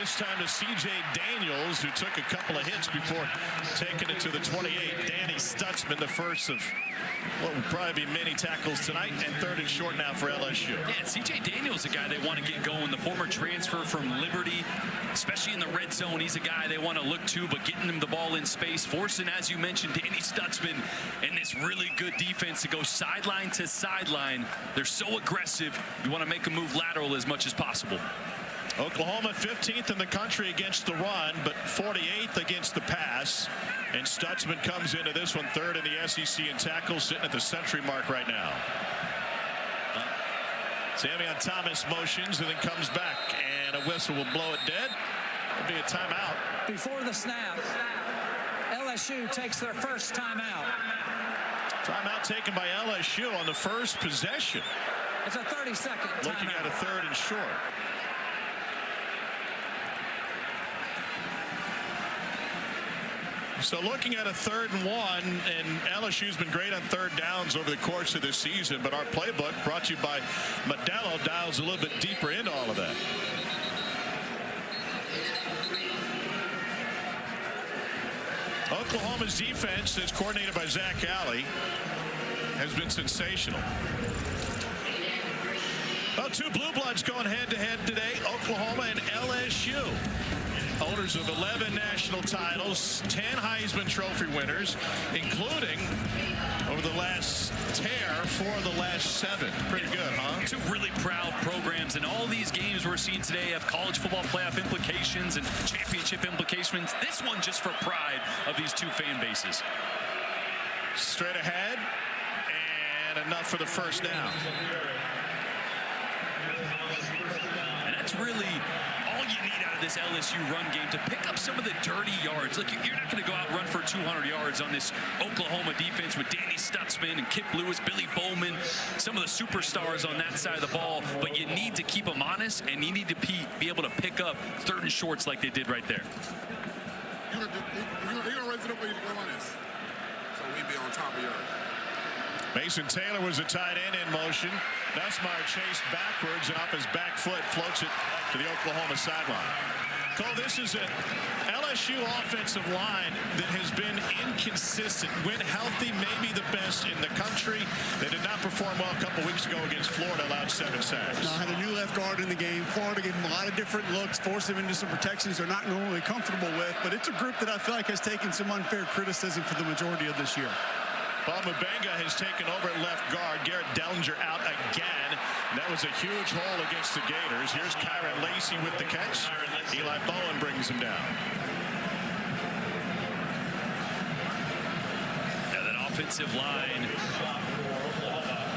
This time to C.J. Daniels, who took a couple of hits before taking it to the 28. Danny Stutzman, the first of what will probably be many tackles tonight, and third and short now for LSU. Yeah, C.J. Daniels, a guy they want to get going. The former transfer from Liberty, especially in the red zone. He's a guy they want to look to, but getting him the ball in space, forcing, as you mentioned, Danny Stutzman and this really good defense to go sideline to sideline. They're so aggressive. You want to make them move lateral as much as possible. Oklahoma 15th in the country against the run, but 48th against the pass. And Stutzman comes into this one third in the SEC in tackles, sitting at the century mark right now. Samion Thomas motions and then comes back, and a whistle will blow it dead. It'll be a timeout. Before the snap, LSU takes their first timeout. Timeout taken by LSU on the first possession. It's a 30-second timeout. Looking at a third and short. So looking at a 3rd and 1, and LSU's been great on third downs over the course of this season, but our playbook, brought to you by Modelo, dials a little bit deeper into all of that. Oklahoma's defense, as coordinated by Zach Alley, has been sensational. Well, two blue bloods going head-to-head today, Oklahoma and LSU. Owners of 11 national titles, 10 Heisman Trophy winners, including over the last 7. Pretty good, huh? Two really proud programs, and all these games we're seeing today have college football playoff implications and championship implications. This one just for pride of these two fan bases. Straight ahead, and enough for the first down. And that's really all you need out of this LSU run game, to pick up some of the dirty yards. Look, you're not going to go out and run for 200 yards on this Oklahoma defense with Danny Stutzman and Kip Lewis, Billy Bowman, some of the superstars on that side of the ball. But you need to keep them honest, and you need to be able to pick up 3rd and shorts like they did right there. You're going to raise it up or you're going to go on this. So we be on top of yours. Mason Taylor was a tight end in motion. Nussmeier chased backwards, and off his back foot floats it to the Oklahoma sideline. Cole, this is an LSU offensive line that has been inconsistent. When healthy, maybe the best in the country. They did not perform well a couple weeks ago against Florida, allowed 7 sacks. Now, had a new left guard in the game. Florida gave them a lot of different looks, forced them into some protections they're not normally comfortable with. But it's a group that I feel like has taken some unfair criticism for the majority of this year. Paul Mubenga has taken over at left guard. Garrett Dellinger out again. That was a huge hole against the Gators. Here's Kyron Lacey with the catch. Eli Bowen brings him down. Yeah, that offensive line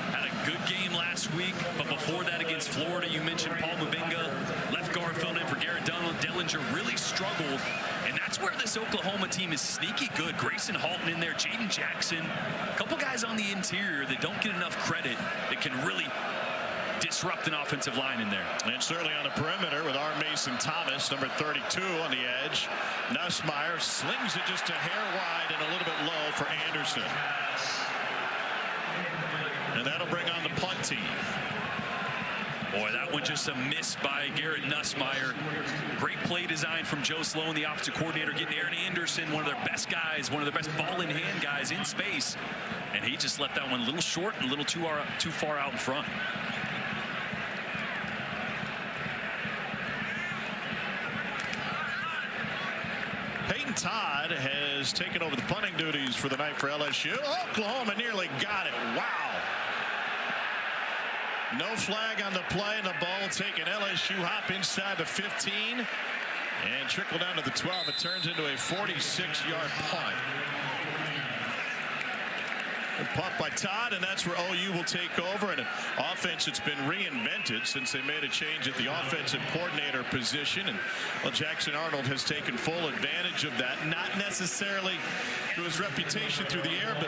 had a good game last week, but before that against Florida, you mentioned Paul Mubenga, left guard filled in for Garrett Dellinger, really struggled. And that's where this Oklahoma team is sneaky good. Grayson Halton in there, Jaden Jackson, a couple guys on the interior that don't get enough credit that can really disrupt an offensive line in there. And certainly on the perimeter with R. Mason Thomas, number 32 on the edge. Nussmeier slings it just a hair wide and a little bit low for Anderson. And that'll bring on the punt team. Boy, that one just a miss by Garrett Nussmeier. Great play design from Joe Sloan, the offensive coordinator, getting Aaron Anderson, one of their best guys, one of their best ball-in-hand guys in space. And he just left that one a little short and a little too far out in front. Peyton Todd has taken over the punting duties for the night for LSU. Oklahoma nearly got it. Wow. No flag on the play, and the ball taking LSU hop inside the 15 and trickle down to the 12. It turns into a 46-yard punt. A punt by Todd, and that's where OU will take over. And an offense that's been reinvented since they made a change at the offensive coordinator position. And well, Jackson Arnold has taken full advantage of that. Not necessarily through his reputation through the air, but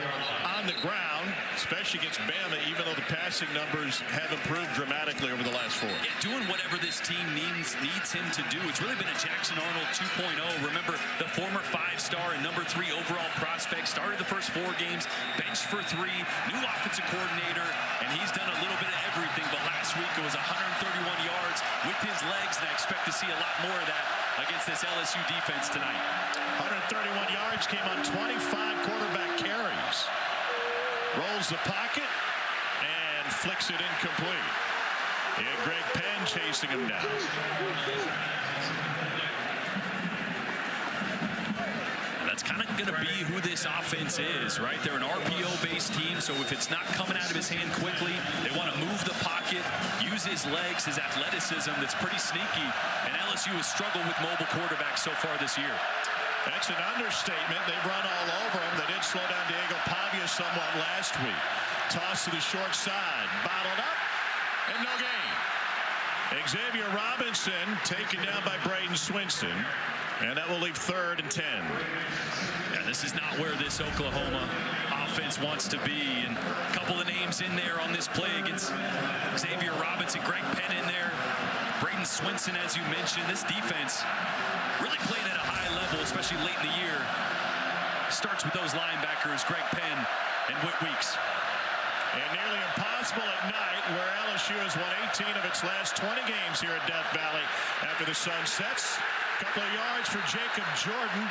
on the ground, especially against Bama, even though the passing numbers have improved dramatically over the last 4. Yeah, doing whatever this team needs him to do. It's really been a Jackson Arnold 2.0. Remember, the former 5-star and number 3 overall prospect started the first 4 games, benched for 3, new offensive coordinator, and he's done a little bit of everything. But last week it was 131 yards with his legs, and I expect to see a lot more of that against this LSU defense tonight. 131 yards, came on 25 quarterback carries. Rolls the pocket and flicks it incomplete. He had Greg Penn chasing him down. That's kind of going to be who this offense is, right? They're an RPO-based team, so if it's not coming out of his hand quickly, they want to move the pocket, use his legs, his athleticism that's pretty sneaky, and LSU has struggled with mobile quarterbacks so far this year. That's an understatement. They run all over him. They did slow down Diego Pavia somewhat last week. Toss to the short side, bottled up, and no gain. Xavier Robinson taken down by Braden Swinson, and that will leave 3rd and 10. Yeah, this is not where this Oklahoma offense wants to be, and a couple of names in there on this play against Xavier Robinson, Greg Penn in there, Braden Swinson, as you mentioned. This defense really playing at a high level, especially late in the year. Starts with those linebackers, Greg Penn and Whit Weeks. And nearly impossible at night, where LSU has won 18 of its last 20 games here at Death Valley after the sun sets. A couple of yards for Jacob Jordan.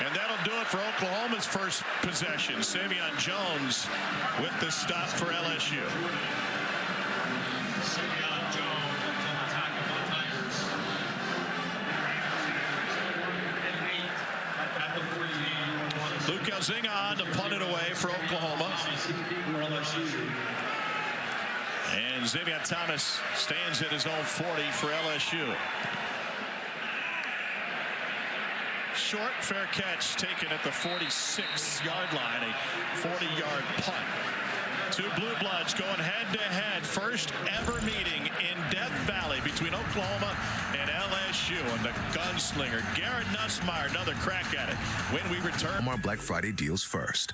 And that'll do it for Oklahoma's first possession. Savion Jones with the stop for LSU. Luke Elzinga on to punt it away for Oklahoma. And Xavier Thomas stands at his own 40 for LSU. Short, fair catch taken at the 46-yard line, a 40-yard punt. Two Blue Bloods going head-to-head. First ever meeting in Death Valley between Oklahoma and LSU. And the gunslinger, Garrett Nussmeier, another crack at it when we return. Our Black Friday deals first.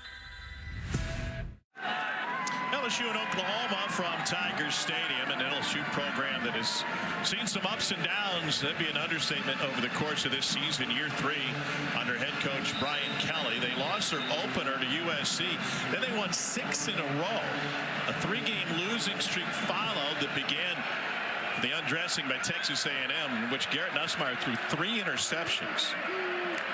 LSU and Oklahoma from Tigers Stadium, an LSU program that has seen some ups and downs. That'd be an understatement over the course of this season, year 3, under head coach Brian Kelly. They lost their opener to USC. Then they won 6 in a row. A 3-game losing streak followed that began the undressing by Texas A&M, in which Garrett Nussmeier threw 3 interceptions.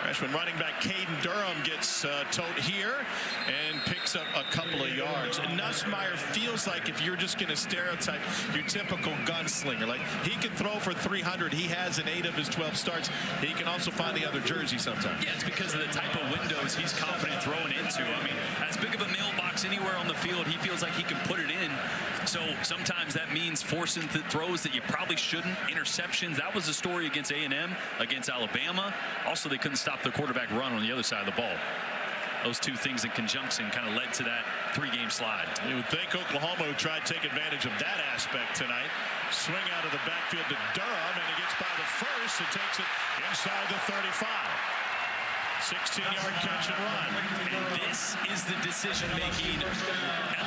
Freshman running back Caden Durham gets towed here and picks up a couple of yards. And Nussmeier feels like, if you're just going to stereotype your typical gunslinger, like he can throw for 300. He has in 8 of his 12 starts. He can also find the other jersey sometimes. Yeah, it's because of the type of windows he's confident throwing into. I mean, as big of a mailbox anywhere on the field, he feels like he can put it in. So sometimes that means forcing throws that you probably shouldn't. Interceptions. That was the story against A&M, against Alabama. Also, they couldn't stop their quarterback run on the other side of the ball. Those two things in conjunction kind of led to that 3-game slide. You would think Oklahoma would try to take advantage of that aspect tonight. Swing out of the backfield to Durham, and he gets by the first and takes it inside the 35. 16-yard catch and run. And this is the decision-making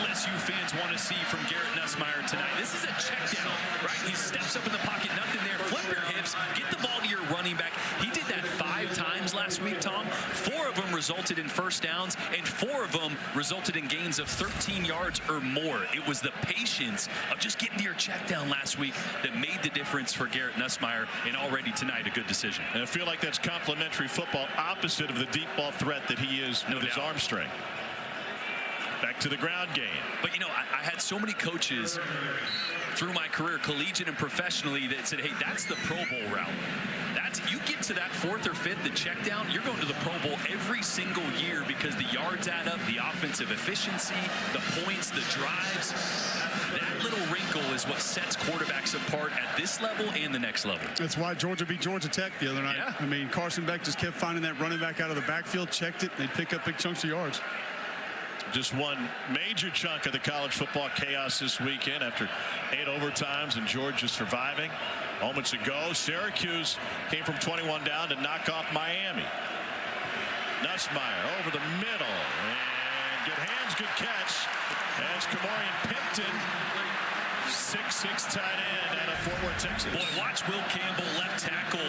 LSU fans want to see from Garrett Nussmeier tonight. This is a check down, right? He steps up in the pocket, nothing there. Flip your hips, get the ball to your running back. He did that 5 times last week, Tom. 4 of them resulted in first downs, and 4 of them resulted in gains of 13 yards or more. It was the patience of just getting to your check down last week that made the difference for Garrett Nussmeier, and already tonight a good decision. And I feel like that's complimentary football, opposite of the deep ball threat that he is with his arm strength. Back to the ground game. But, you know, I had so many coaches through my career, collegiate and professionally, that said, hey, that's the Pro Bowl route. You get to that 4th or 5th, the check down, you're going to the Pro Bowl every single year because the yards add up, the offensive efficiency, the points, the drives. That little wrinkle is what sets quarterbacks apart at this level and the next level. That's why Georgia beat Georgia Tech the other night. Yeah. I mean, Carson Beck just kept finding that running back out of the backfield, checked it, and they pick up big chunks of yards. Just one major chunk of the college football chaos this weekend after 8 overtimes and Georgia surviving. Moments ago, Syracuse came from 21 down to knock off Miami. Nussmeier over the middle, and good hands, good catch. As Kamorian Pimpton, 6'6" tight end out of Fort Worth, Texas. Boy, watch Will Campbell, left tackle,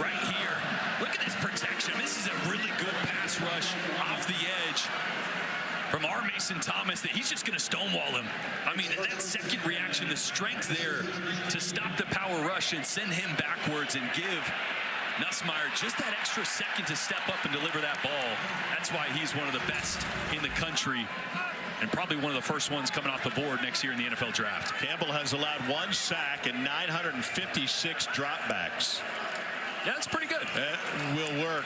right here. Look at this protection. This is a really good pass rush off the edge. from our Mason Thomas that he's just going to stonewall him. I mean, that second reaction, the strength there to stop the power rush and send him backwards and give Nussmeier just that extra second to step up and deliver that ball. That's why he's one of the best in the country and probably one of the first ones coming off the board next year in the NFL draft. Campbell has allowed 1 sack and 956 dropbacks. Yeah, that's pretty good. That will work.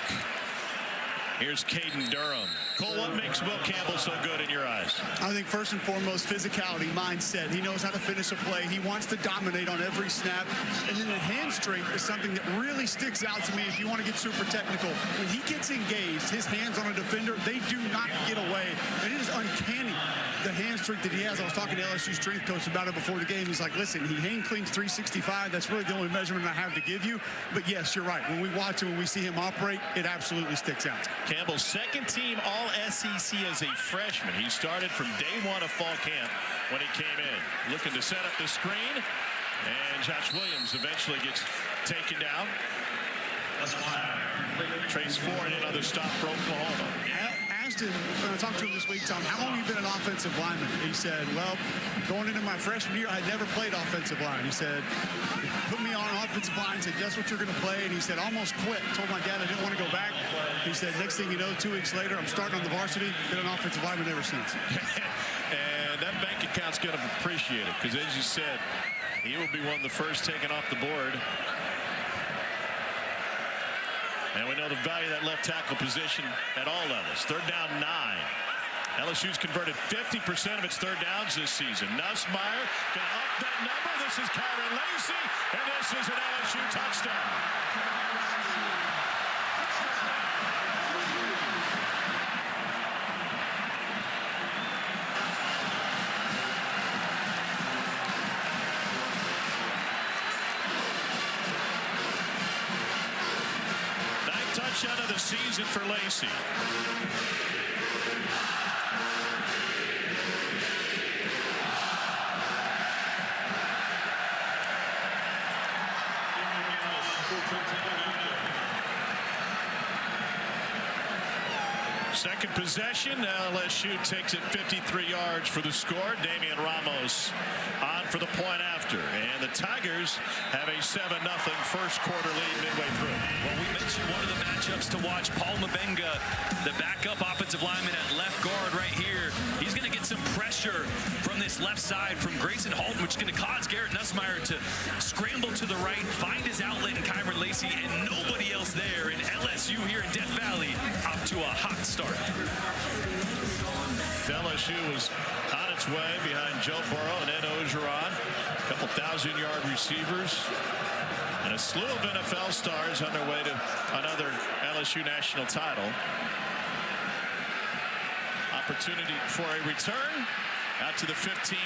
Here's Caden Durham. Cole, what makes Will Campbell so good in your eyes? I think first and foremost, physicality, mindset. He knows how to finish a play. He wants to dominate on every snap. And then the hand strength is something that really sticks out to me if you want to get super technical. When he gets engaged, his hands on a defender, they do not get away. And it is uncanny, the hand strength that he has. I was talking to LSU strength coach about it before the game. He's like, listen, he hand cleans 365. That's really the only measurement I have to give you. But yes, you're right. When we watch him, when we see him operate, it absolutely sticks out. Campbell's second team All-SEC as a freshman. He started from day 1 of fall camp when he came in. Looking to set up the screen. And Josh Williams eventually gets taken down. Trace Ford, another stop for Oklahoma. Asked him, when I talked to him this week, Tom, how long have you been an offensive lineman? He said, well, going into my freshman year, I never played offensive line. He said, put me on offensive line, said, guess what you're going to play? And he said, almost quit. Told my dad I didn't want to go back. He said, next thing you know, 2 weeks later, I'm starting on the varsity, been an offensive lineman ever since. And that bank account's going to appreciate it because, as you said, he will be one of the first taken off the board. And we know the value of that left tackle position at all levels. 3rd down 9. LSU's converted 50% of its 3rd downs this season. Nussmeier can up that number. This is Kyron Lacy, and this is an LSU touchdown. Touchdown of the season for Lacy. Second possession. LSU takes it 53 yards for the score. Damian Ramos on for the point after. And the Tigers have a 7-0 first quarter lead midway through. Well, we mentioned one of the matchups to watch. Paul Mabenga, the backup offensive lineman at left guard right here. He's going to get some pressure from this left side from Grayson Halton, which is going to cause Garrett Nussmeier to scramble to the right, find his outlet in Kyron Lacy, and nobody else there. And LSU here in Death Valley off to a hot start. LSU was on its way behind Joe Burrow and Ed Ogeron. A couple 1,000-yard receivers. And a slew of NFL stars on their way to another LSU national title. Opportunity for a return. Out to the 15.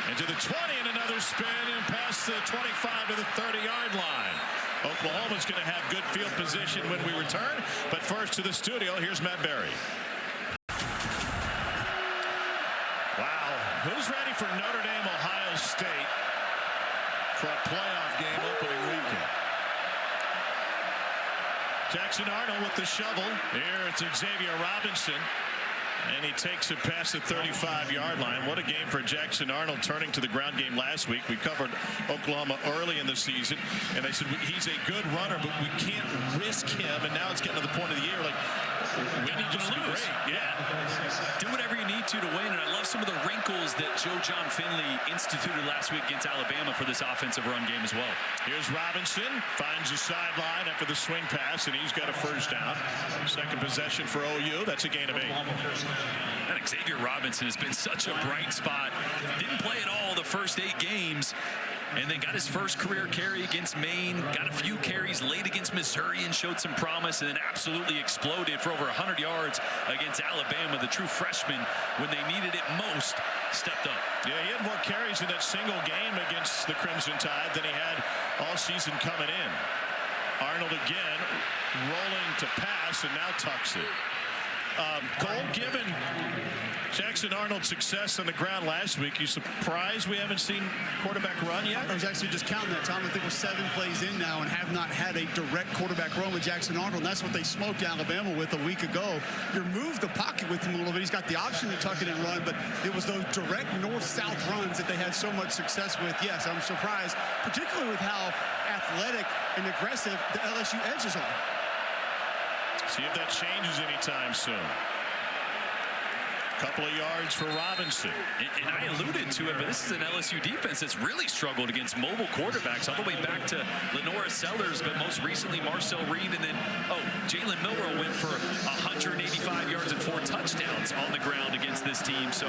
And to the 20. And another spin. And past the 25 to the 30-yard line. Oklahoma's going to have good field position when we return. But first to the studio, here's Matt Berry. Wow. Who's ready for Notre Dame, Ohio State for a playoff game opening weekend? Jackson Arnold with the shovel. Here it's Xavier Robinson. And he takes it past the 35-yard line. What a game for Jackson Arnold, turning to the ground game last week. We covered Oklahoma early in the season, and they said he's a good runner, but we can't risk him. And now it's getting to the point of the year, like, we need to lose. Yeah. Do whatever you need to win. And I love some of the wrinkles that Joe John Finley instituted last week against Alabama for this offensive run game as well. Here's Robinson, finds the sideline after the swing pass, and he's got a first down. Second possession for OU. That's a gain of 8. And Xavier Robinson has been such a bright spot. Didn't play at all the first 8 games. And then got his first career carry against Maine, got a few carries late against Missouri and showed some promise, and then absolutely exploded for over 100 yards against Alabama. The true freshman, when they needed it most, stepped up. Yeah, he had more carries in that single game against the Crimson Tide than he had all season coming in. Arnold again rolling to pass and now tucks it. Cole, given Jackson Arnold's success on the ground last week, you surprised we haven't seen quarterback run yet? I was actually just counting that, Tom. I think we're 7 plays in now and have not had a direct quarterback run with Jackson Arnold. And that's what they smoked Alabama with a week ago. You remove the pocket with him a little bit. He's got the option to tuck it and run, but it was those direct north-south runs that they had so much success with. Yes, I'm surprised, particularly with how athletic and aggressive the LSU edges are. See if that changes anytime soon. Couple of yards for Robinson. And I alluded to it, but this is an LSU defense that's really struggled against mobile quarterbacks all the way back to Lenora Sellers, but most recently Marcel Reed, and then, Jalen Milroe went for 185 yards and 4 touchdowns on the ground against this team. So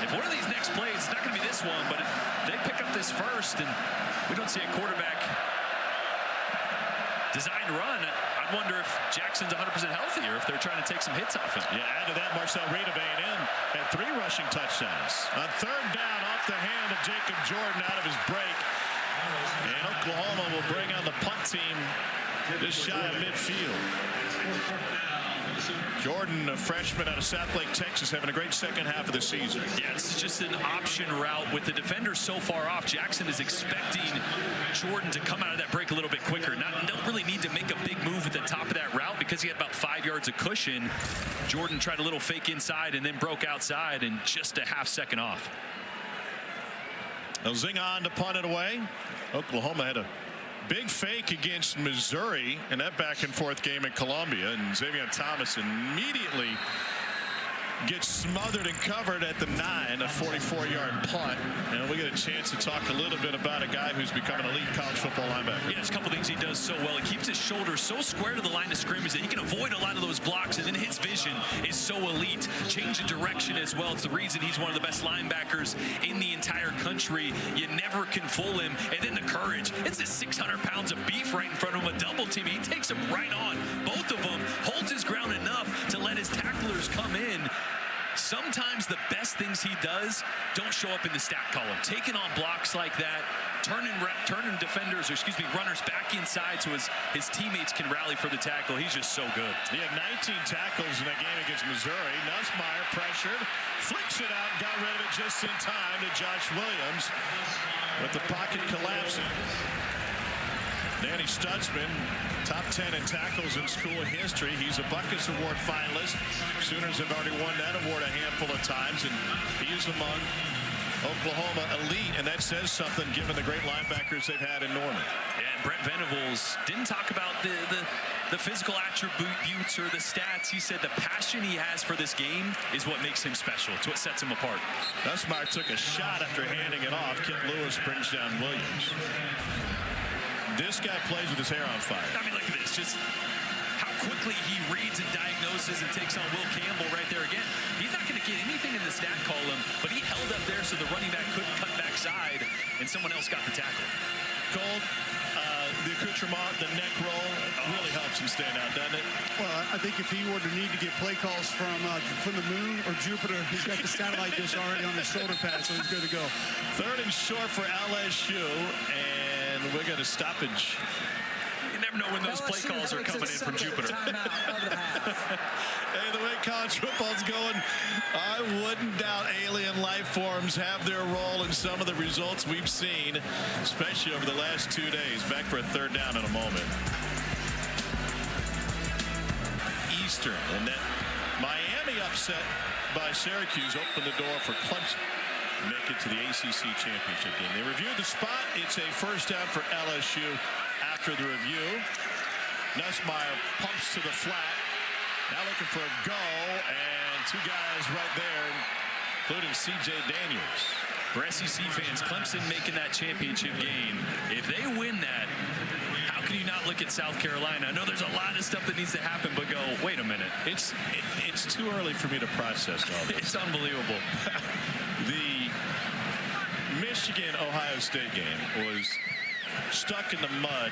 if one of these next plays, it's not going to be this one, but if they pick up this first and we don't see a quarterback designed run, I wonder if Jackson's 100% healthy or if they're trying to take some hits off him. Yeah, add to that, Marcel Reed of A&M had 3 rushing touchdowns. On 3rd down, off the hand of Jacob Jordan out of his break. And Oklahoma will bring on the punt team just shy of midfield. Jordan, a freshman out of South Lake, Texas, having a great second half of the season. Yeah, it's just an option route with the defenders so far off. Jackson is expecting Jordan to come out of that break a little bit quicker. Don't really need to make a big move at the top of that route because he had about 5 yards of cushion. Jordan tried a little fake inside and then broke outside and just a half second off. They'll zing on to punt it away. Oklahoma had a big fake against Missouri in that back and forth game in Columbia, and Xavier Thomas immediately gets smothered and covered at the 9, a 44-yard punt. And we get a chance to talk a little bit about a guy who's become an elite college football linebacker. Yeah, there's a couple things he does so well. He keeps his shoulders so square to the line of scrimmage that he can avoid a lot of those blocks, and then his vision is so elite. Change of direction as well. It's the reason he's one of the best linebackers in the entire country. You never can fool him. And then the courage. It's just 600 pounds of beef right in front of him, a double team. He takes him right on. Both of them, holds his ground enough to let his tacklers come in. Sometimes the best things he does don't show up in the stat column. Taking on blocks like that, turning defenders, or excuse me, runners back inside so his teammates can rally for the tackle. He's just so good. He had 19 tackles in that game against Missouri. Nussmeier pressured, flicks it out, got rid of it just in time to Josh Williams with the pocket collapsing. Danny Stutzman, top 10 in tackles in school history. He's a Butkus Award finalist. Sooners have already won that award a handful of times, and he is among Oklahoma elite, and that says something given the great linebackers they've had in Norman. And Brent Venables didn't talk about the physical attributes or the stats. He said the passion he has for this game is what makes him special. It's what sets him apart. Nussmeier took a shot after handing it off. Kip Lewis brings down Williams. This guy plays with his hair on fire. I mean, look at this. Just how quickly he reads and diagnoses and takes on Will Campbell right there again. He's not going to get anything in the stat column, but he held up there so the running back couldn't cut backside, and someone else got the tackle. Cole, the accoutrement, the neck roll, really helps him stand out, doesn't it? Well, I think if he were to need to get play calls from the moon or Jupiter, he's got the satellite dish already on his shoulder pad, so he's good to go. 3rd and short for LSU, and we're going to stoppage. You never know when those play calls are coming in from Jupiter. Hey, the way college football's going, I wouldn't doubt alien life forms have their role in some of the results we've seen, especially over the last 2 days. Back for a 3rd down in a moment. Eastern, and then Miami upset by Syracuse opened the door for Clemson to make it to the ACC championship game. They reviewed the spot. It's a 1st down for LSU after the review. Nussmeier pumps to the flat. Now looking for a go, and 2 guys right there, including C.J. Daniels. For SEC fans, Clemson making that championship game. If they win that, how can you not look at South Carolina? I know there's a lot of stuff that needs to happen, but go, wait a minute. It's too early for me to process all this. It's unbelievable. The Michigan-Ohio State game was stuck in the mud,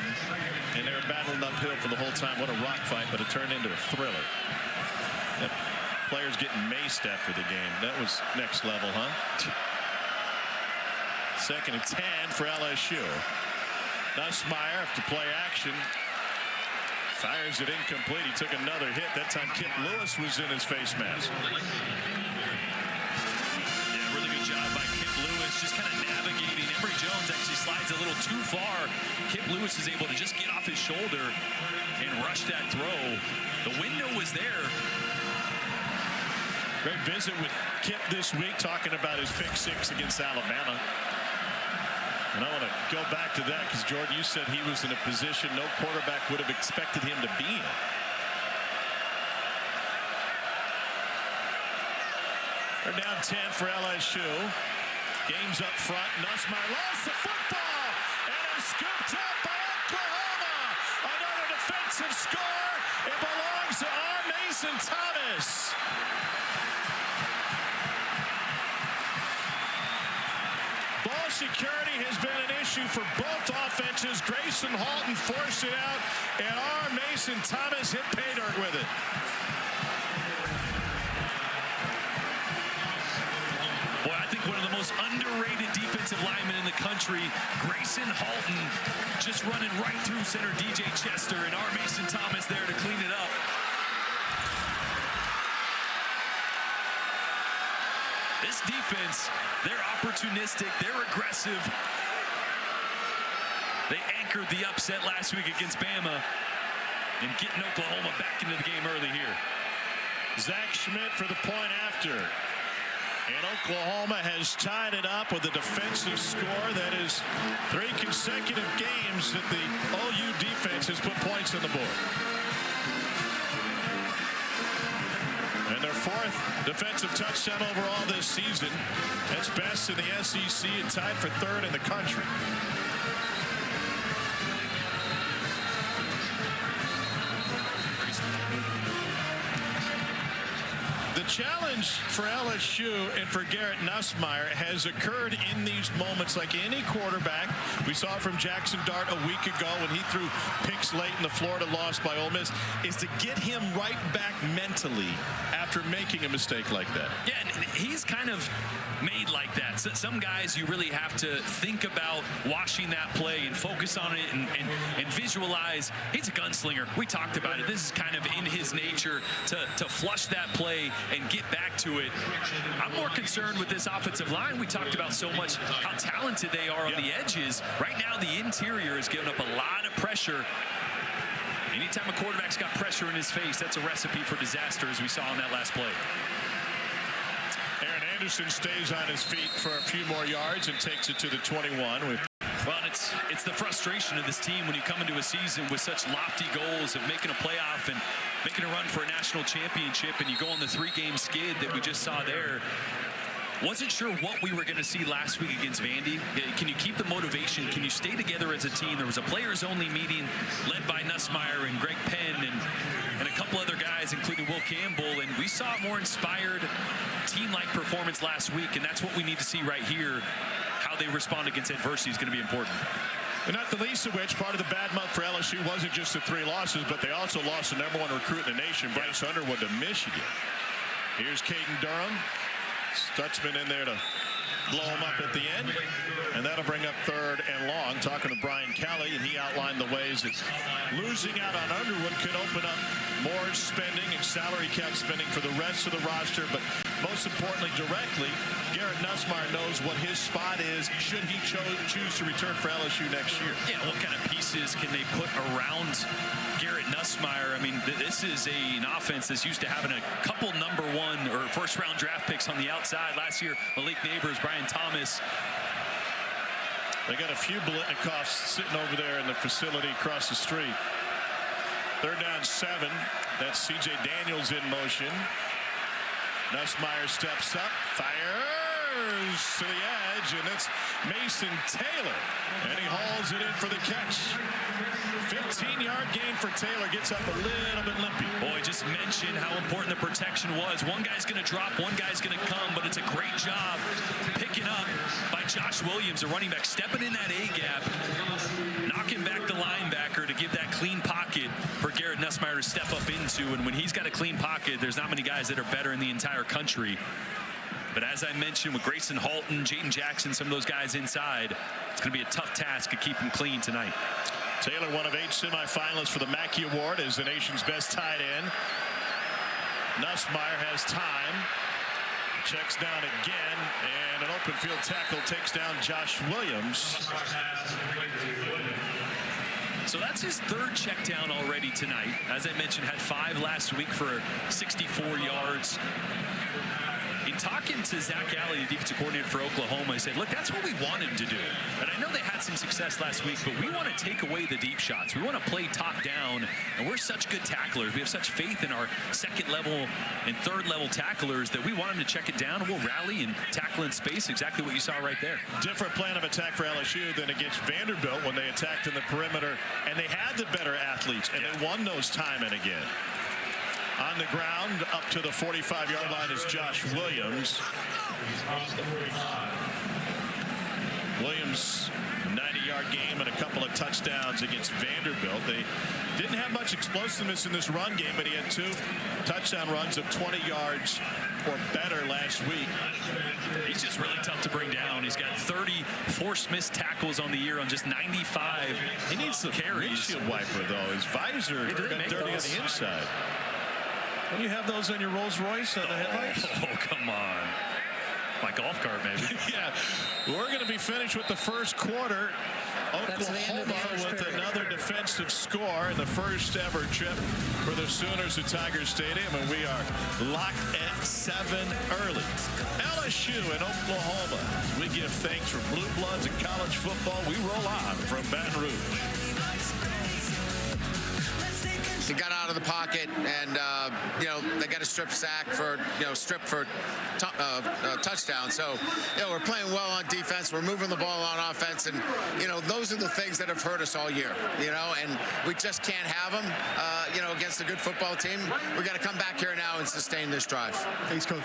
and they were battling uphill for the whole time. What a rock fight, but it turned into a thriller. That players getting maced after the game. That was next level, huh? 2nd and 10 for LSU. Nussmeier after play action Fires it incomplete. He took another hit. That time Kip Lewis was in his face mask. Yeah, really good job by Kip Lewis, just kind of navigating. Emory Jones actually slides a little too far. Kip Lewis is able to just get off his shoulder and rush that throw. The window was there. Great visit with Kip this week, talking about his pick 6 against Alabama. And I want to go back to that because, Jordan, you said he was in a position no quarterback would have expected him to be in. They're down 10 for LSU. Game's up front. Nussmeier lost the football and is scooped up by Oklahoma. Another defensive score. It belongs to R. Mason Thomas. Ball security has been an issue for both offenses. Grayson Halton forced it out, and R. Mason Thomas hit pay dirt with it. Boy, I think one of the most underrated defensive linemen in the country, Grayson Halton, just running right through center DJ Chester, and R. Mason Thomas there to clean it up. This defense, they're opportunistic, they're aggressive. They anchored the upset last week against Bama and getting Oklahoma back into the game early here. Zach Schmidt for the point after. And Oklahoma has tied it up with a defensive score that is 3 consecutive games that the OU defense has put points on the board. And their 4th defensive touchdown overall this season. That's best in the SEC and tied for 3rd in the country. The challenge for LSU and for Garrett Nussmeier has occurred in these moments like any quarterback. We saw it from Jackson Dart a week ago when he threw picks late in the Florida loss by Ole Miss, is to get him right back mentally after making a mistake like that. Yeah, and he's kind of made like that. So some guys you really have to think about watching that play and focus on it and visualize. He's a gunslinger. We talked about it. This is kind of in his nature to flush that play and get back to it. I'm more concerned with this offensive line. We talked about so much how talented they are on the edges. Right now, the interior is giving up a lot of pressure. Anytime a quarterback's got pressure in his face, that's a recipe for disaster, as we saw on that last play. Aaron Anderson stays on his feet for a few more yards and takes it to the 21 with. Well, it's the frustration of this team when you come into a season with such lofty goals of making a playoff and making a run for a national championship, and you go on the 3-game skid that we just saw there. Wasn't sure what we were going to see last week against Vandy. Can you keep the motivation? Can you stay together as a team? There was a players-only meeting led by Nussmeier and Greg Penn and a couple other guys, including Will Campbell, and we saw a more inspired team-like performance last week, and that's what we need to see right here. How they respond against adversity is going to be important. And not the least of which, part of the bad month for LSU wasn't just the 3 losses, but they also lost the #1 recruit in the nation, Bryce Underwood, to Michigan. Here's Caden Durham. Stutzman in there to blow him up at the end. And that'll bring up 3rd and long. Talking to Brian Kelly, and he outlined the ways that losing out on Underwood could open up more spending and salary cap spending for the rest of the roster. But most importantly, directly, Garrett Nussmeier knows what his spot is should he choose to return for LSU next year. Yeah, what kind of pieces can they put around Garrett Nussmeier? I mean, this is an offense that's used to having a couple #1 or first-round draft picks on the outside. Last year, Malik Neighbors, Brian Thomas. They got a few Blitnikoffs sitting over there in the facility across the street. 3rd down 7. That's C.J. Daniels in motion. Nussmeier steps up, fires to the edge, and it's Mason Taylor. And he hauls it in for the catch. 15-yard gain for Taylor, gets up a little bit limpy. Boy, just mentioned how important the protection was. One guy's going to drop, one guy's going to come, but it's a great job picking up by Josh Williams, the running back, stepping in that A-gap, knocking back the linebacker to give that clean pocket for Garrett Nussmeier to step up into. And when he's got a clean pocket, there's not many guys that are better in the entire country. But as I mentioned, with Grayson Halton, Jaden Jackson, some of those guys inside, it's going to be a tough task to keep him clean tonight. Taylor, one of 8 semifinalists for the Mackey Award, is the nation's best tight end. Nussmeier has time. Checks down again, and an open field tackle takes down Josh Williams. So that's his 3rd check down already tonight. As I mentioned, had 5 last week for 64 yards. In talking to Zach Alley, the defensive coordinator for Oklahoma, he said, look, that's what we want him to do. And I know they had some success last week, but we want to take away the deep shots. We want to play top down, and we're such good tacklers. We have such faith in our 2nd level and 3rd level tacklers that we want them to check it down, and we'll rally and tackle in space, exactly what you saw right there. Different plan of attack for LSU than against Vanderbilt when they attacked in the perimeter, and they had the better athletes, and they won those time and again. On the ground, up to the 45-yard line is Josh Williams. Williams, 90-yard game and a couple of touchdowns against Vanderbilt. They didn't have much explosiveness in this run game, but he had 2 touchdown runs of 20 yards or better last week. He's just really tough to bring down. He's got 30 forced missed tackles on the year on just 95 He needs the carries. windshield wiper, though. His visor got dirty on the inside. Don't you have those on your Rolls Royce on the headlights? Oh, come on. My golf cart, maybe. Yeah. We're going to be finished with the first quarter. Oklahoma with another defensive score in the first ever trip for the Sooners at Tiger Stadium, and we are locked at 7 early. LSU in Oklahoma. We give thanks for Blue Bloods and college football. We roll on from Baton Rouge. He got out of the pocket, and they got a strip sack for touchdown. So we're playing well on defense. We're moving the ball on offense, and those are the things that have hurt us all year. And we just can't have them. Against a good football team, we got to come back here now and sustain this drive. Thanks, Coach.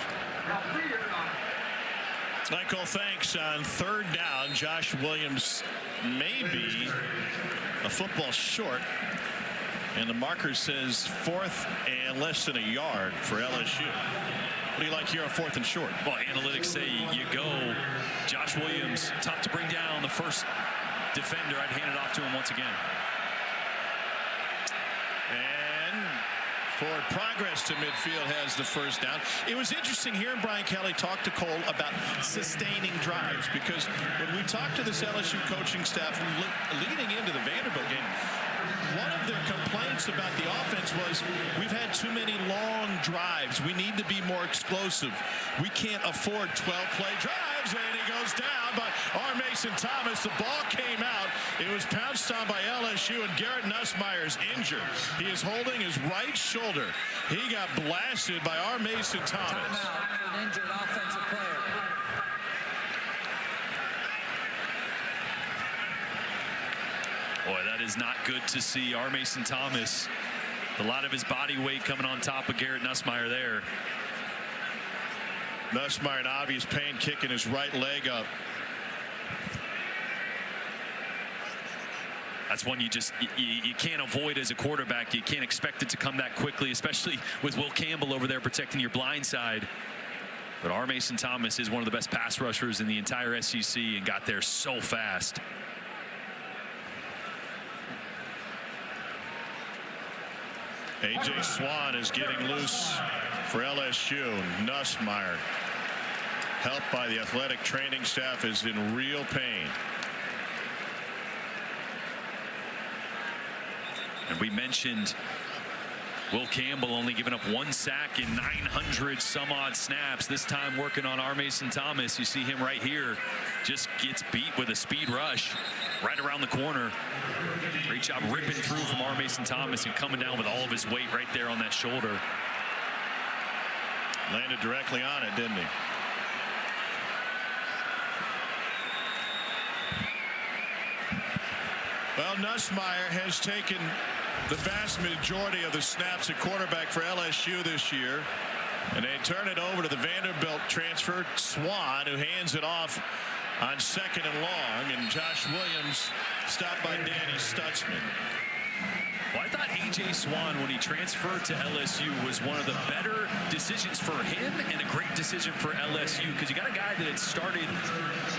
Michael, thanks. On 3rd down, Josh Williams may be a football short. And the marker says 4th and less than a yard for LSU. What do you like here on 4th and short? Well, analytics say you go. Josh Williams, tough to bring down. The first defender, I'd hand it off to him once again. And forward progress to midfield has the first down. It was interesting hearing Brian Kelly talk to Cole about sustaining drives, because when we talked to this LSU coaching staff leading into the Vanderbilt game, one of their complaints about the offense was we've had too many long drives. We need to be more explosive. We can't afford 12-play drives, and he goes down by R. Mason Thomas. The ball came out. It was pounced on by LSU, and Garrett Nussmeier is injured. He is holding his right shoulder. He got blasted by R. Mason Thomas. Timeout, an injured offensive player. Boy, that is not good to see. R. Mason Thomas, a lot of his body weight coming on top of Garrett Nussmeier there. Nussmeier in obvious pain, kicking his right leg up. That's one you can't avoid as a quarterback. You can't expect it to come that quickly, especially with Will Campbell over there protecting your blind side. But R. Mason Thomas is one of the best pass rushers in the entire SEC and got there so fast. A.J. Swan is getting loose for LSU. Nussmeier, helped by the athletic training staff, is in real pain. And we mentioned Will Campbell only giving up 1 sack in 900 some odd snaps. This time working on R. Mason Thomas. You see him right here. Just gets beat with a speed rush right around the corner. Great job ripping through from R. Mason Thomas and coming down with all of his weight right there on that shoulder. Landed directly on it, didn't he? Well, Nussmeier has taken the vast majority of the snaps at quarterback for LSU this year. And they turn it over to the Vanderbilt transfer, Swan, who hands it off on 2nd and long. And Josh Williams stopped by Danny Stutzman. Well, I thought A.J. Swan, when he transferred to LSU, was one of the better decisions for him and a great decision for LSU, because you got a guy that had started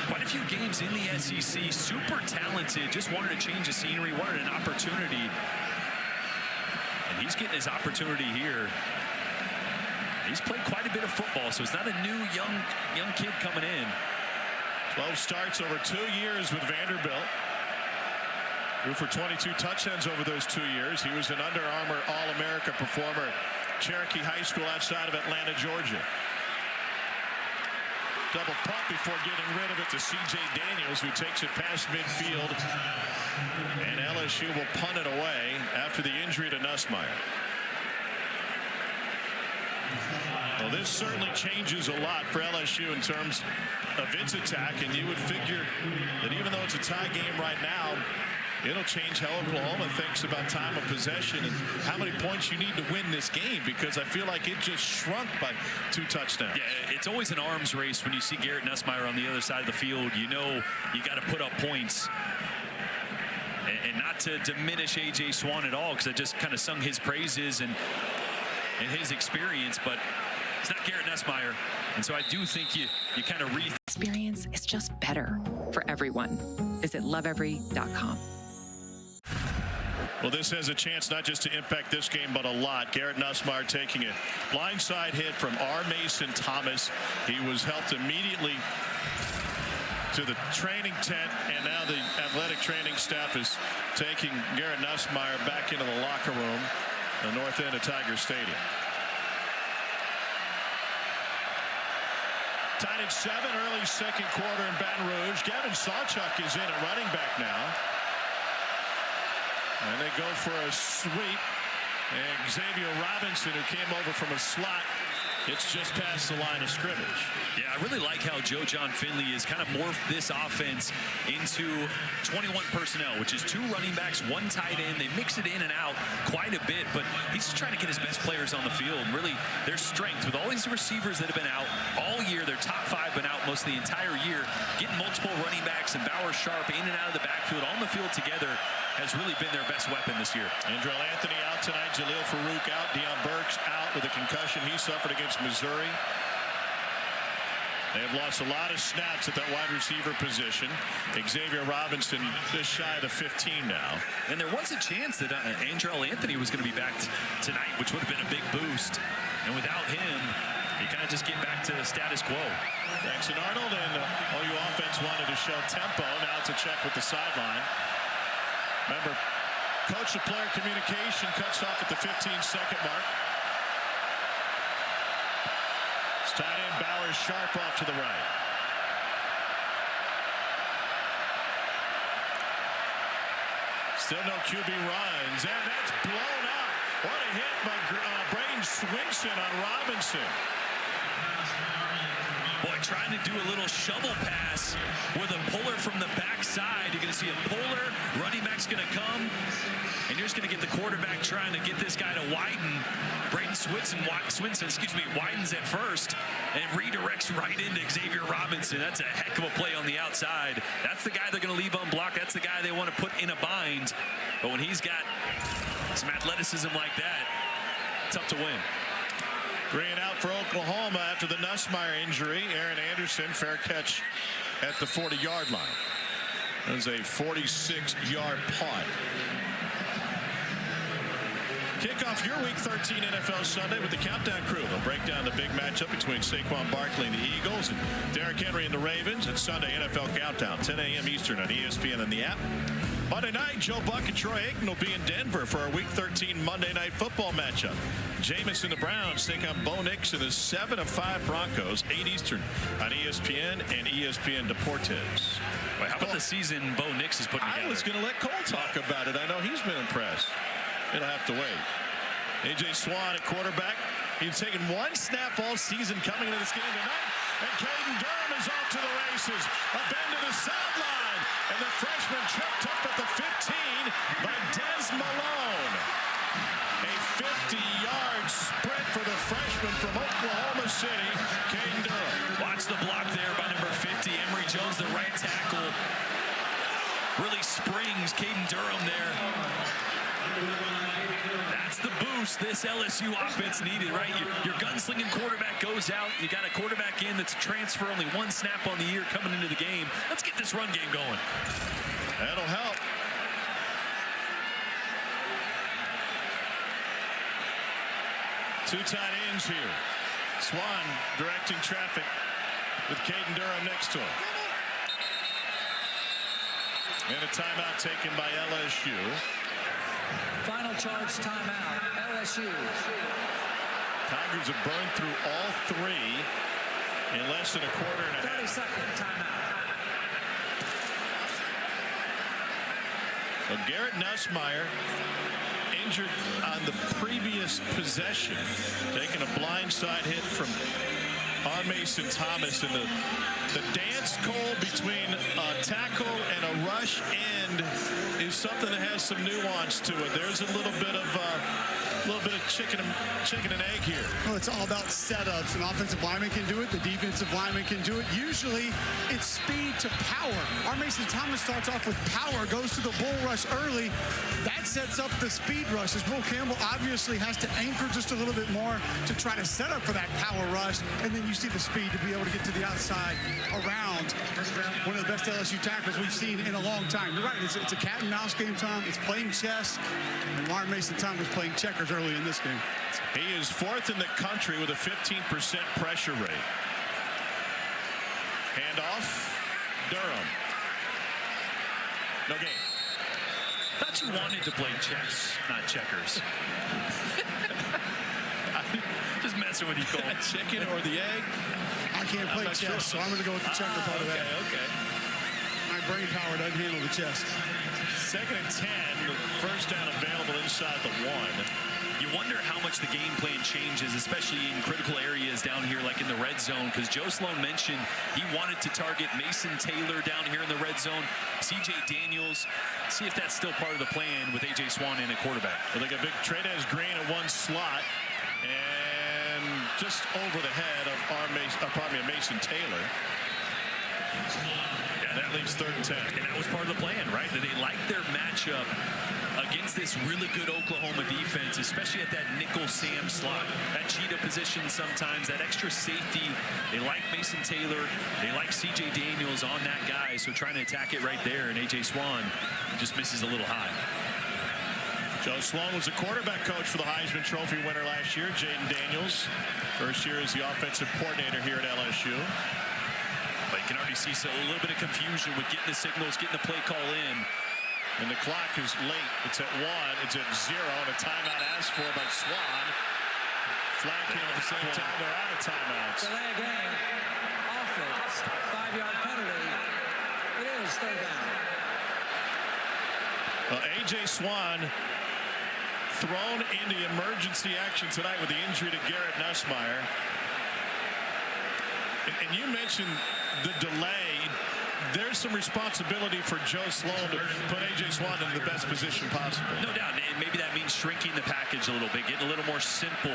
quite a few games in the SEC, super talented, just wanted to change the scenery, wanted an opportunity. And he's getting his opportunity here. He's played quite a bit of football, so it's not a new young kid coming in. 12 starts over 2 years with Vanderbilt. Grew for 22 touchdowns over those 2 years. He was an Under Armour All-America performer at Cherokee High School outside of Atlanta, Georgia. Double pump before getting rid of it to C.J. Daniels, who takes it past midfield. And LSU will punt it away after the injury to Nussmeier. Well, this certainly changes a lot for LSU in terms of its attack, and you would figure that even though it's a tie game right now, it'll change how Oklahoma thinks about time of possession and how many points you need to win this game, because I feel like it just shrunk by 2 touchdowns. Yeah, it's always an arms race when you see Garrett Nussmeier on the other side of the field. You know you got to put up points. And not to diminish A.J. Swan at all, because I just kind of sung his praises and his experience, but it's not Garrett Nussmeier. And so I do think you kind of experience is just better for everyone. Visit loveevery.com. Well, this has a chance not just to impact this game, but a lot. Garrett Nussmeier taking a blindside hit from R. Mason Thomas. He was helped immediately to the training tent, and now the athletic training staff is taking Garrett Nussmeier back into the locker room, the north end of Tiger Stadium. Tied at 7, early second quarter in Baton Rouge. Gavin Sawchuk is in at running back now. And they go for a sweep. And Xavier Robinson, who came over from a slot, it's just past the line of scrimmage. Yeah, I really like how Joe John Finley has kind of morphed this offense into 21 personnel, which is 2 running backs, 1 tight end. They mix it in and out quite a bit, but he's just trying to get his best players on the field. And really, their strength with all these receivers that have been out all year, their top 5 been out most of the entire year, getting multiple running backs and Bauer Sharp in and out of the backfield on the field together has really been their best weapon this year. Andrell Anthony out tonight, Jaleel Farouk out, Deion Burks out with a concussion he suffered against Missouri. They have lost a lot of snaps at that wide receiver position. Xavier Robinson just shy of the 15 now. And there was a chance that Andrell Anthony was going to be back tonight, which would have been a big boost. And without him, you kind of just get back to the status quo. Jackson Arnold and OU offense wanted to show tempo. Now it's a check with the sideline. Remember, coach to player communication cuts off at the 15-second mark. It's tight end Bauer Sharp off to the right. Still no QB runs, and that's blown up. What a hit by Braden Swinson on Robinson. Boy, trying to do a little shovel pass with a puller from the backside. You're going to see a puller. Running back's going to come. And you're just going to get the quarterback trying to get this guy to widen. Braden Swinson, widens at first and redirects right into Xavier Robinson. That's a heck of a play on the outside. That's the guy they're going to leave unblocked. That's the guy they want to put in a bind. But when he's got some athleticism like that, tough to win. 3 and out for Oklahoma after the Nussmeier injury. Aaron Anderson, fair catch at the 40-yard line. That was a 46-yard punt. Kick off your Week 13 NFL Sunday with the Countdown Crew. They'll break down the big matchup between Saquon Barkley and the Eagles and Derrick Henry and the Ravens. It's Sunday NFL Countdown, 10 a.m. Eastern on ESPN and the app. Monday night, Joe Buck and Troy Aikman will be in Denver for our Week 13 Monday Night Football matchup. Jameis and the Browns take on Bo Nix and the 7-5 Broncos, 8 Eastern on ESPN and ESPN Deportes. Wait, how about the season Bo Nix is putting together? I was going to let Cole talk about it. I know he's been impressed. He'll have to wait. A.J. Swan at quarterback. He's taken 1 snap all season coming into this game tonight. And Caden Durham is off to the races. A bend to the sideline. And the freshman tripped up at the 15 by Des Malone. A 50-yard sprint for the freshman from Oklahoma City, Caden Durham. Watch the block there by number 50, Emory Jones, the right tackle. Really springs Caden Durham there. That's the boost this LSU offense needed, right? Your gunslinging quarterback goes out. You got a quarterback in that's a transfer, only one snap on the year coming into the game. Let's get this run game going. That'll help. Two tight ends here. Swan directing traffic with Caden Durham next to him. And a timeout taken by LSU. Final charge timeout. LSU. Tigers have burned through all three in less than a quarter and a half. 30-second timeout. Well, Garrett Nussmeier injured on the previous possession, taking a blindside hit from Mason Thomas, and the dance call between a tackle and a rush end is something that has some nuance to it. There's a little bit of chicken and egg here. Well, it's all about setups. An offensive lineman can do it. The defensive lineman can do it. Usually, it's speed to power. Mason Thomas starts off with power, goes to the bull rush early. That sets up the speed rush. As Will Campbell obviously has to anchor just a little bit more to try to set up for that power rush. And then you see the speed to be able to get to the outside around one of the best LSU tackles we've seen in a long time. You're right. It's a cat and mouse game, Tom. It's playing chess. And Mason Thomas playing checkers early in this game. He is fourth in the country with a 15% pressure rate. Handoff, Durham. No game. Thought you wanted to play chess, not checkers. Just messing with you, Cole. Chicken or the egg? I can't play chess, so I'm going to go with the checker part of that. Okay. My brain power doesn't handle the chess. 2nd and 10, first down available inside the 1. You wonder how much the game plan changes, especially in critical areas down here like in the red zone, because Joe Sloan mentioned he wanted to target Mason Taylor down here in the red zone, CJ Daniels. See if that's still part of the plan with A.J. Swan in at quarterback. Well, they got big Trey'Nez Green at one slot and just over the head of Mason Taylor. Yeah, that leaves 3rd and 10. And that was part of the plan, right? That they liked their matchup against this really good Oklahoma defense, especially at that nickel Sam slot, that cheetah position sometimes, that extra safety. They like Mason Taylor. They like C.J. Daniels on that guy, so trying to attack it right there, and A.J. Swan just misses a little high. Joe Sloan was a quarterback coach for the Heisman Trophy winner last year, Jaden Daniels. First year as the offensive coordinator here at LSU. But you can already see a little bit of confusion with getting the signals, getting the play call in. And the clock is late. It's at 1. It's at 0. And a timeout asked for by Swan. Flanking at the same time. They're out of timeouts. Delay a game. Offense. 5-yard penalty. It is 3rd down. Well, A.J. Swan thrown into emergency action tonight with the injury to Garrett Nussmeier. And you mentioned the delay. There's some responsibility for Joe Sloan to put A.J. Swan in the best position possible. No doubt. And maybe that means shrinking the package a little bit, getting a little more simple,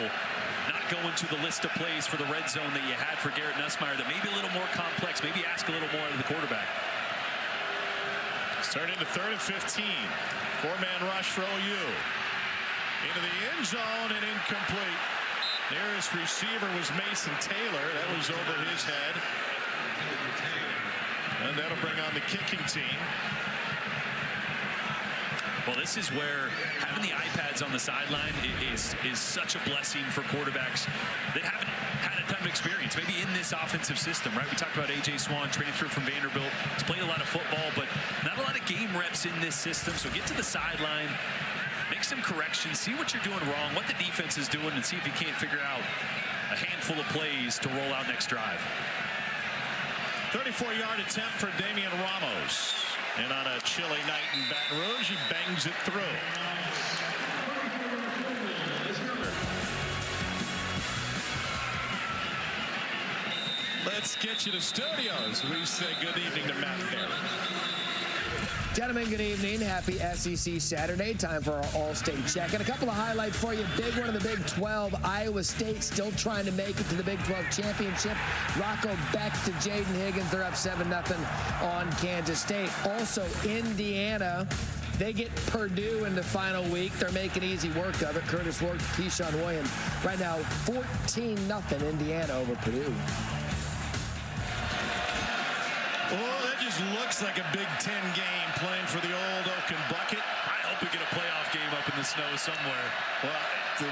not going to the list of plays for the red zone that you had for Garrett Nussmeier that may be a little more complex, maybe ask a little more of the quarterback. Start into 3rd and 15. 4-man rush for OU. Into the end zone and incomplete. Nearest receiver was Mason Taylor. That was over his head. And that'll bring on the kicking team. Well, this is where having the iPads on the sideline is such a blessing for quarterbacks that haven't had a ton of experience, maybe in this offensive system, right? We talked about A.J. Swan, transfer from Vanderbilt. He's played a lot of football, but not a lot of game reps in this system. So get to the sideline, make some corrections, see what you're doing wrong, what the defense is doing, and see if you can't figure out a handful of plays to roll out next drive. 34-yard attempt for Damian Ramos. And on a chilly night in Baton Rouge, he bangs it through. Let's get you to studios. We say good evening to Matt Perry. Gentlemen, good evening. Happy SEC Saturday. Time for our All-State check. And a couple of highlights for you. Big one in the Big 12. Iowa State still trying to make it to the Big 12 championship. Rocco Beck to Jaden Higgins. They're up 7-0 on Kansas State. Also, Indiana They get Purdue in the final week. They're making easy work of it. Curtis Ward, Keyshawn Williams. Right now, 14-0 Indiana over Purdue. Oh, that just looks like a Big Ten game playing for the old Oaken Bucket. I hope we get a playoff game up in the snow somewhere. Well, the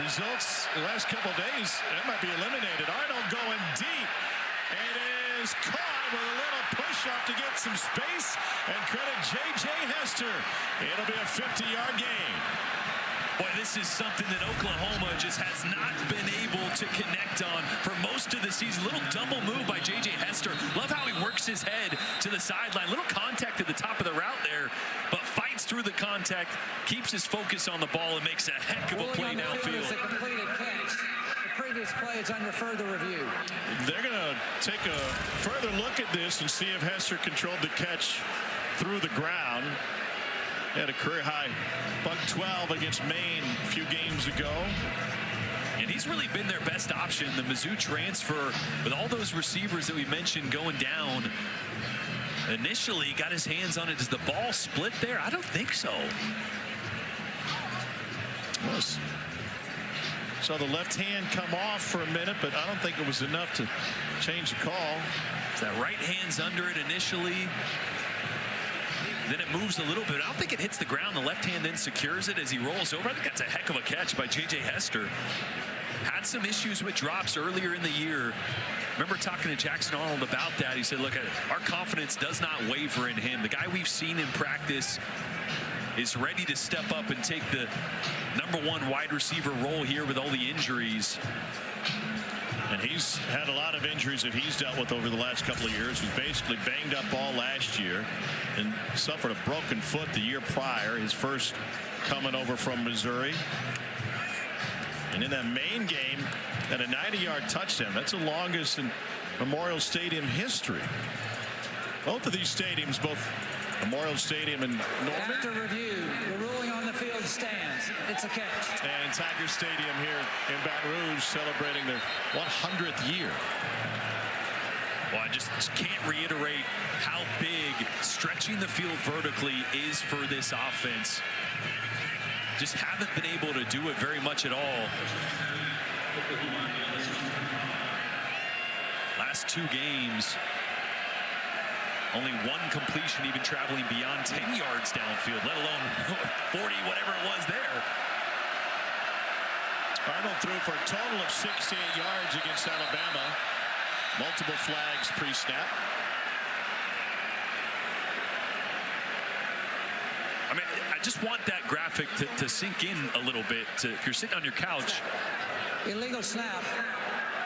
results the last couple of days, that might be eliminated. Arnold going deep. It is caught with a little push-up to get some space. And credit J.J. Hester. It'll be a 50-yard gain. Boy, this is something that Oklahoma just has not been able to connect on for most of the season. Little double move by J.J. Hester. Love how he works his head to the sideline. Little contact at the top of the route there, but fights through the contact, keeps his focus on the ball, and makes a heck of a play downfield. It's a completed catch. The previous play is under further review. They're going to take a further look at this and see if Hester controlled the catch through the ground. He had a career-high buck 12 against Maine a few games ago. And he's really been their best option. The Mizzou transfer, with all those receivers that we mentioned going down, initially got his hands on it. Does the ball split there? I don't think so. Yes. Saw the left hand come off for a minute, but I don't think it was enough to change the call. So that right hand's under it initially. Then it moves a little bit. I don't think it hits the ground. The left hand then secures it as he rolls over. I think that's a heck of a catch by J.J. Hester. Had some issues with drops earlier in the year. Remember talking to Jackson Arnold about that. He said, look, our confidence does not waver in him. The guy we've seen in practice is ready to step up and take the #1 wide receiver role here with all the injuries. And he's had a lot of injuries that he's dealt with over the last couple of years. He's basically banged up all last year and suffered a broken foot the year prior, his first coming over from Missouri. And in that Maine game, had a 90-yard touchdown. That's the longest in Memorial Stadium history. Both of these stadiums, both Memorial Stadium and Norman. After review, the ruling on the field stands. It's a catch. And Tiger Stadium here in Baton Rouge celebrating their 100th year. Well, I just can't reiterate how big stretching the field vertically is for this offense. Just haven't been able to do it very much at all. Last 2 games, only 1 completion, even traveling beyond 10 yards downfield, let alone 40, whatever it was there. Arnold threw for a total of 68 yards against Alabama. Multiple flags pre-snap. I mean, I just want that graphic to sink in a little bit. If you're sitting on your couch. Illegal snap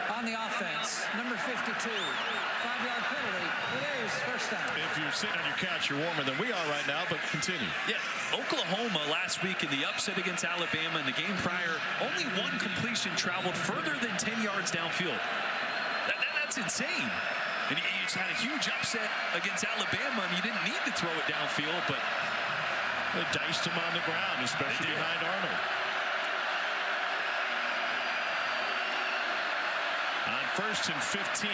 on the offense. Number 52. 5-yard penalty. It is first down. If you're sitting on your couch, you're warmer than we are right now, but continue. Yeah, Oklahoma last week in the upset against Alabama, in the game prior, only 1 completion traveled further than 10 yards downfield. That's insane. And you just had a huge upset against Alabama, and you didn't need to throw it downfield, but they diced him on the ground, especially behind Arnold. On 1st and 15,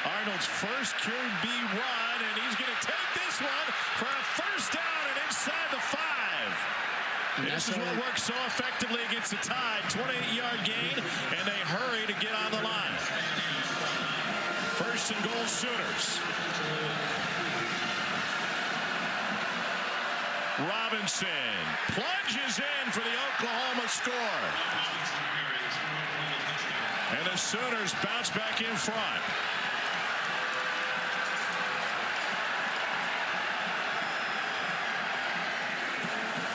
Arnold's first QB run, and he's going to take this one for a first down and inside the 5. This is what works so effectively against the Tide. 28-yard gain, and they hurry to get on the line. First and goal, Sooners. Robinson plunges in for the Oklahoma score. And the Sooners bounce back in front.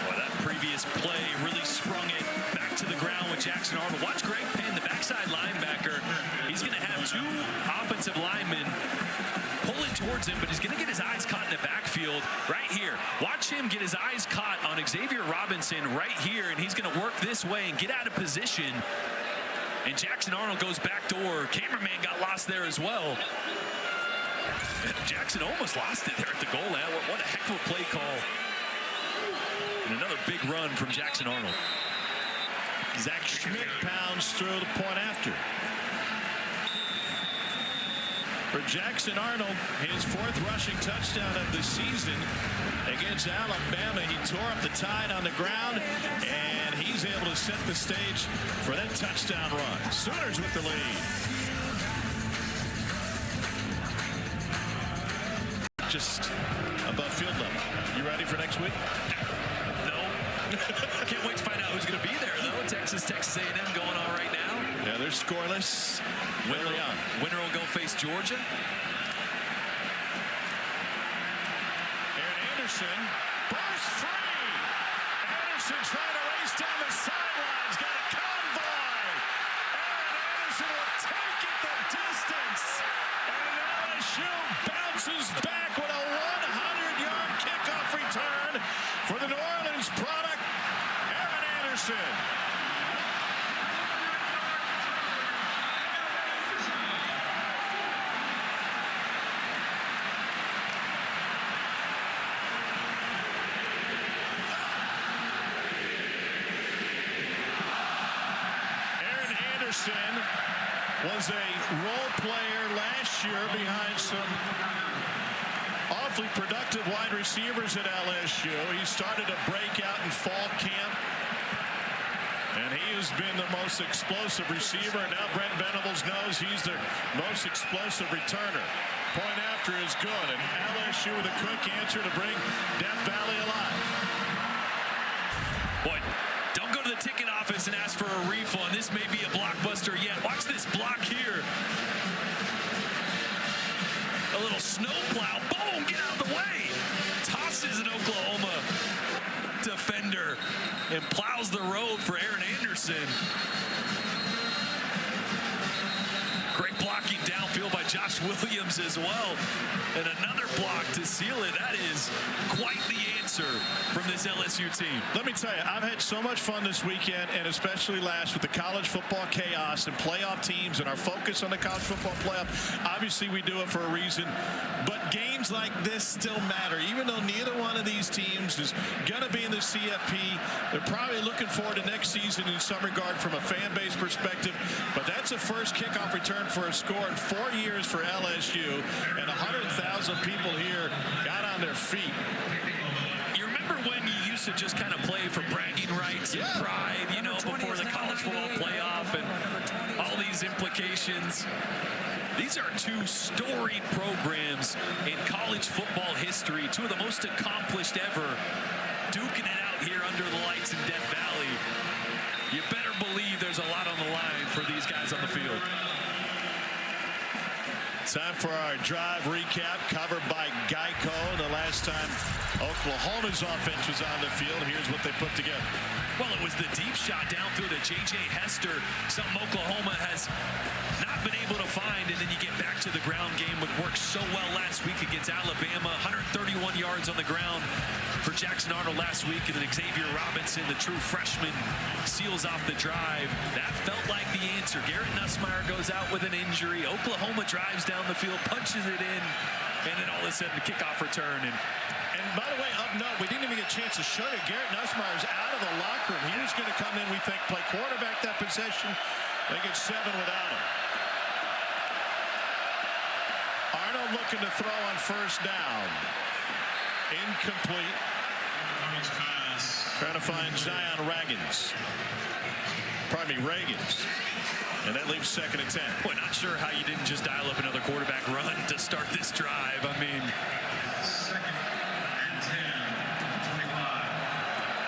Boy, that previous play really sprung it back to the ground with Jackson Arnold. Watch Greg Penn, the backside linebacker. He's going to have 2 offensive linemen pulling towards him, but he's going to get his eyes caught in the backfield right here. Watch him get his eyes caught on Xavier Robinson right here, and he's going to work this way and get out of position. And Jackson Arnold goes back door. Cameraman got lost there as well. And Jackson almost lost it there at the goal line. What a heck of a play call. And another big run from Jackson Arnold. Zach Schmidt pounds through the point after. for Jackson Arnold, his 4th rushing touchdown of the season against Alabama. He tore up the tide on the ground, and he's able to set the stage for that touchdown run. Sooners with the lead. Just above field level. You ready for next week? No. Can't wait to find out who's going to be there, though. Texas A&M going on right now. Yeah, they're scoreless. Winner will go face Georgia. Aaron Anderson bursts free. Anderson trying to race down the sidelines. Got a convoy. Aaron Anderson will take it the distance. And LSU bounces back with a 100-yard kickoff return for the New Orleans product, Aaron Anderson. Was a role player last year behind some awfully productive wide receivers at LSU. He started to break out in fall camp, and he has been the most explosive receiver. And now Brent Venables knows he's the most explosive returner. Point after is good, and LSU with a quick answer to bring Death Valley alive. Boy, don't go to the ticket office and ask for a refund. This may be a blockbuster yet. Watch this block here. A little snowplow. Boom! Get out of the way. Tosses an Oklahoma defender and plows the road for Aaron Anderson. Great blocking downfield by Josh Williams as well. And another block to seal it. That is quite the answer from this LSU team. Let me tell you, I've had so much fun this weekend, and especially last with the college football chaos and playoff teams and our focus on the college football playoff. Obviously, we do it for a reason, but games like this still matter. Even though neither one of these teams is going to be in the CFP, they're probably looking forward to next season in some regard from a fan base perspective. But that's a first kickoff return for a score in 4 years for LSU, and 100,000 people here got on their feet. You remember when you used to just kind of play for bragging rights and pride, you know, before the college football playoff and all these implications? These are two storied programs in college football history, two of the most accomplished ever, duking it out here under the lights in Death Valley. You better believe there's a lot on the line for these guys on the field. Time for our drive recap, covered by Geico. The last time Oklahoma's offense was on the field, here's what they put together. Well, it was the deep shot down through to J.J. Hester, something Oklahoma has not been able to find, and then you get back to the ground game, which worked so well last week against Alabama. 131 yards on the ground for Jackson Arnold last week, and then Xavier Robinson, the true freshman, seals off the drive. That felt like the answer. Garrett Nussmeier goes out with an injury. Oklahoma drives down the field, punches it in, and then all of a sudden the kickoff return. And by the way, up note, we didn't even get a chance to show you Garrett Nussmeier's out of the locker room. He was going to come in, we think, play quarterback that possession. They get 7 without him. Arnold looking to throw on first down. Incomplete. Trying to find Zion Reagans. And that leaves 2nd and 10. Boy, not sure how you didn't just dial up another quarterback run to start this drive. I mean,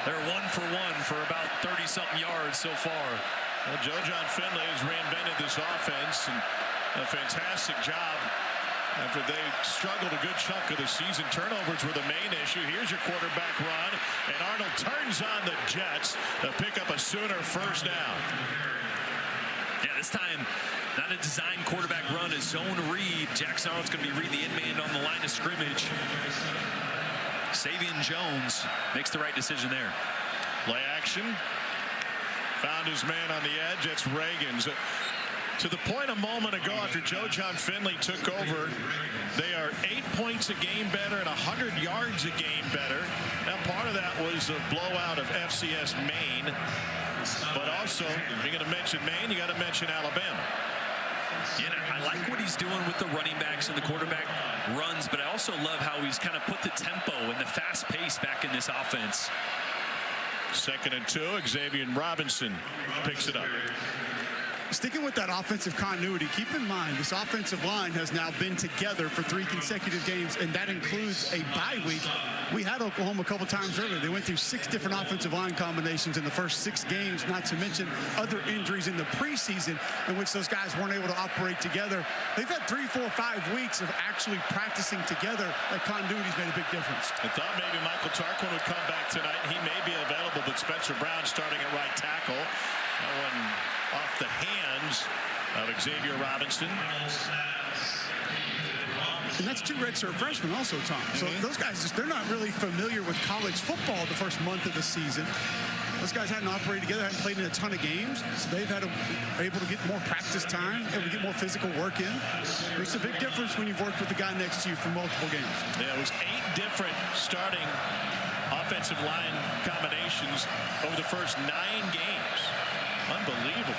they're 1 for 1 for about 30-something yards so far. Well, Joe John Finley has reinvented this offense, and a fantastic job after they struggled a good chunk of the season. Turnovers were the main issue. Here's your quarterback run, and Arnold turns on the Jets to pick up a Sooner first down. Yeah, this time, not a design quarterback run, a zone read. Jackson Arnold's going to be reading the in-man on the line of scrimmage. Savion Jones makes the right decision there. Play action. Found his man on the edge. That's Reagans. To the point a moment ago, after Joe John Finley took over, they are 8 points a game better and 100 yards a game better. Now, part of that was a blowout of FCS Maine. But also, if you're going to mention Maine, you got to mention Alabama. Yeah, I like what he's doing with the running backs and the quarterback runs, but I also love how he's kind of put the tempo and the fast pace back in this offense. 2nd and 2. Xavier Robinson picks it up. Sticking with that offensive continuity, keep in mind this offensive line has now been together for 3 consecutive games, and that includes a bye week. We had Oklahoma a couple times earlier. They went through 6 different offensive line combinations in the first 6 games, not to mention other injuries in the preseason in which those guys weren't able to operate together. They've had 3, 4, 5 weeks of actually practicing together. That continuity's made a big difference. I thought maybe Michael Tarquin would come back tonight. He may be available, but Spencer Brown starting at right tackle. That one off the hands of Xavier Robinson. And that's 2 redshirt freshmen also, Tom. So those guys, they're not really familiar with college football the first month of the season. Those guys hadn't operated together, hadn't played in a ton of games, so they've had able to get more practice time, able to get more physical work in. Makes a big difference when you've worked with the guy next to you for multiple games. Yeah, it was 8 different starting offensive line combinations over the first 9 games. Unbelievable.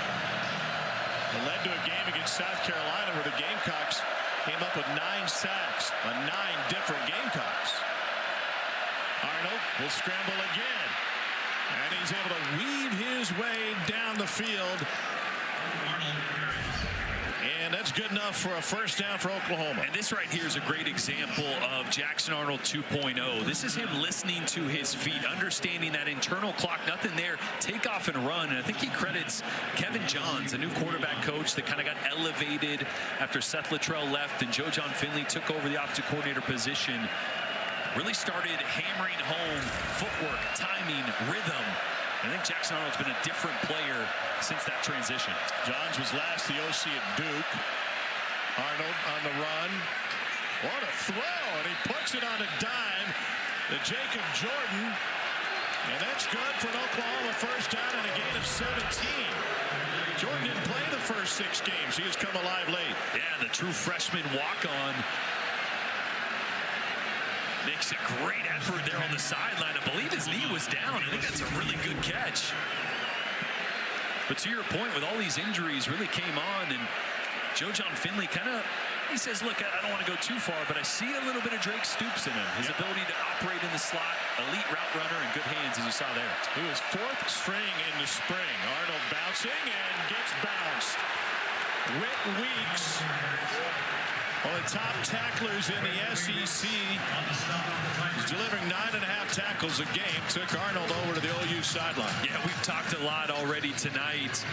It led to a game against South Carolina where the Gamecocks came up with 9 sacks on 9 different Gamecocks. Arnold will scramble again. And he's able to weave his way down the field. And that's good enough for a first down for Oklahoma. And this right here is a great example of Jackson Arnold 2.0. This is him listening to his feet, understanding that internal clock, nothing there, take off and run. And I think he credits Kevin Johns, a new quarterback coach that kind of got elevated after Seth Luttrell left and Joe John Finley took over the offensive coordinator position. Really started hammering home footwork, timing, rhythm. I think Jackson Arnold's been a different player since that transition. Johns was last the OC at Duke. Arnold on the run. What a throw, and he puts it on a dime to Jacob Jordan. And that's good for an Oklahoma first down and a gain of 17. Jordan didn't play the first 6 games. He has come alive late. Yeah, the true freshman walk-on. Makes a great effort there on the sideline. I believe his knee was down. I think that's a really good catch. But to your point, with all these injuries really came on, and Joe John Finley kind of, he says, look, I don't want to go too far, but I see a little bit of Drake Stoops in him. His ability to operate in the slot, elite route runner, and good hands, as you saw there. He was 4th string in the spring. Arnold bouncing and gets bounced. Whit Weeks, one of the top tacklers in the SEC. He's delivering 9.5 tackles a game. Took Arnold over to the OU sideline. Yeah, we've talked a lot already tonight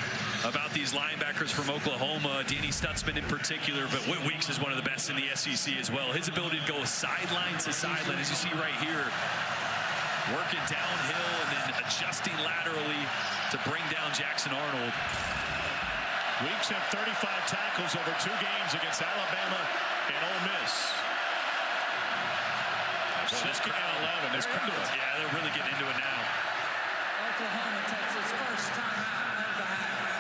about these linebackers from Oklahoma, Danny Stutzman in particular, but Whit Weeks is one of the best in the SEC as well. His ability to go sideline to sideline, as you see right here, working downhill and then adjusting laterally to bring down Jackson Arnold. Weeks had 35 tackles over 2 games against Alabama and Ole Miss. This crowd, 11. This crowd, yeah, they're really getting into it now. Oklahoma takes its first timeout of the half.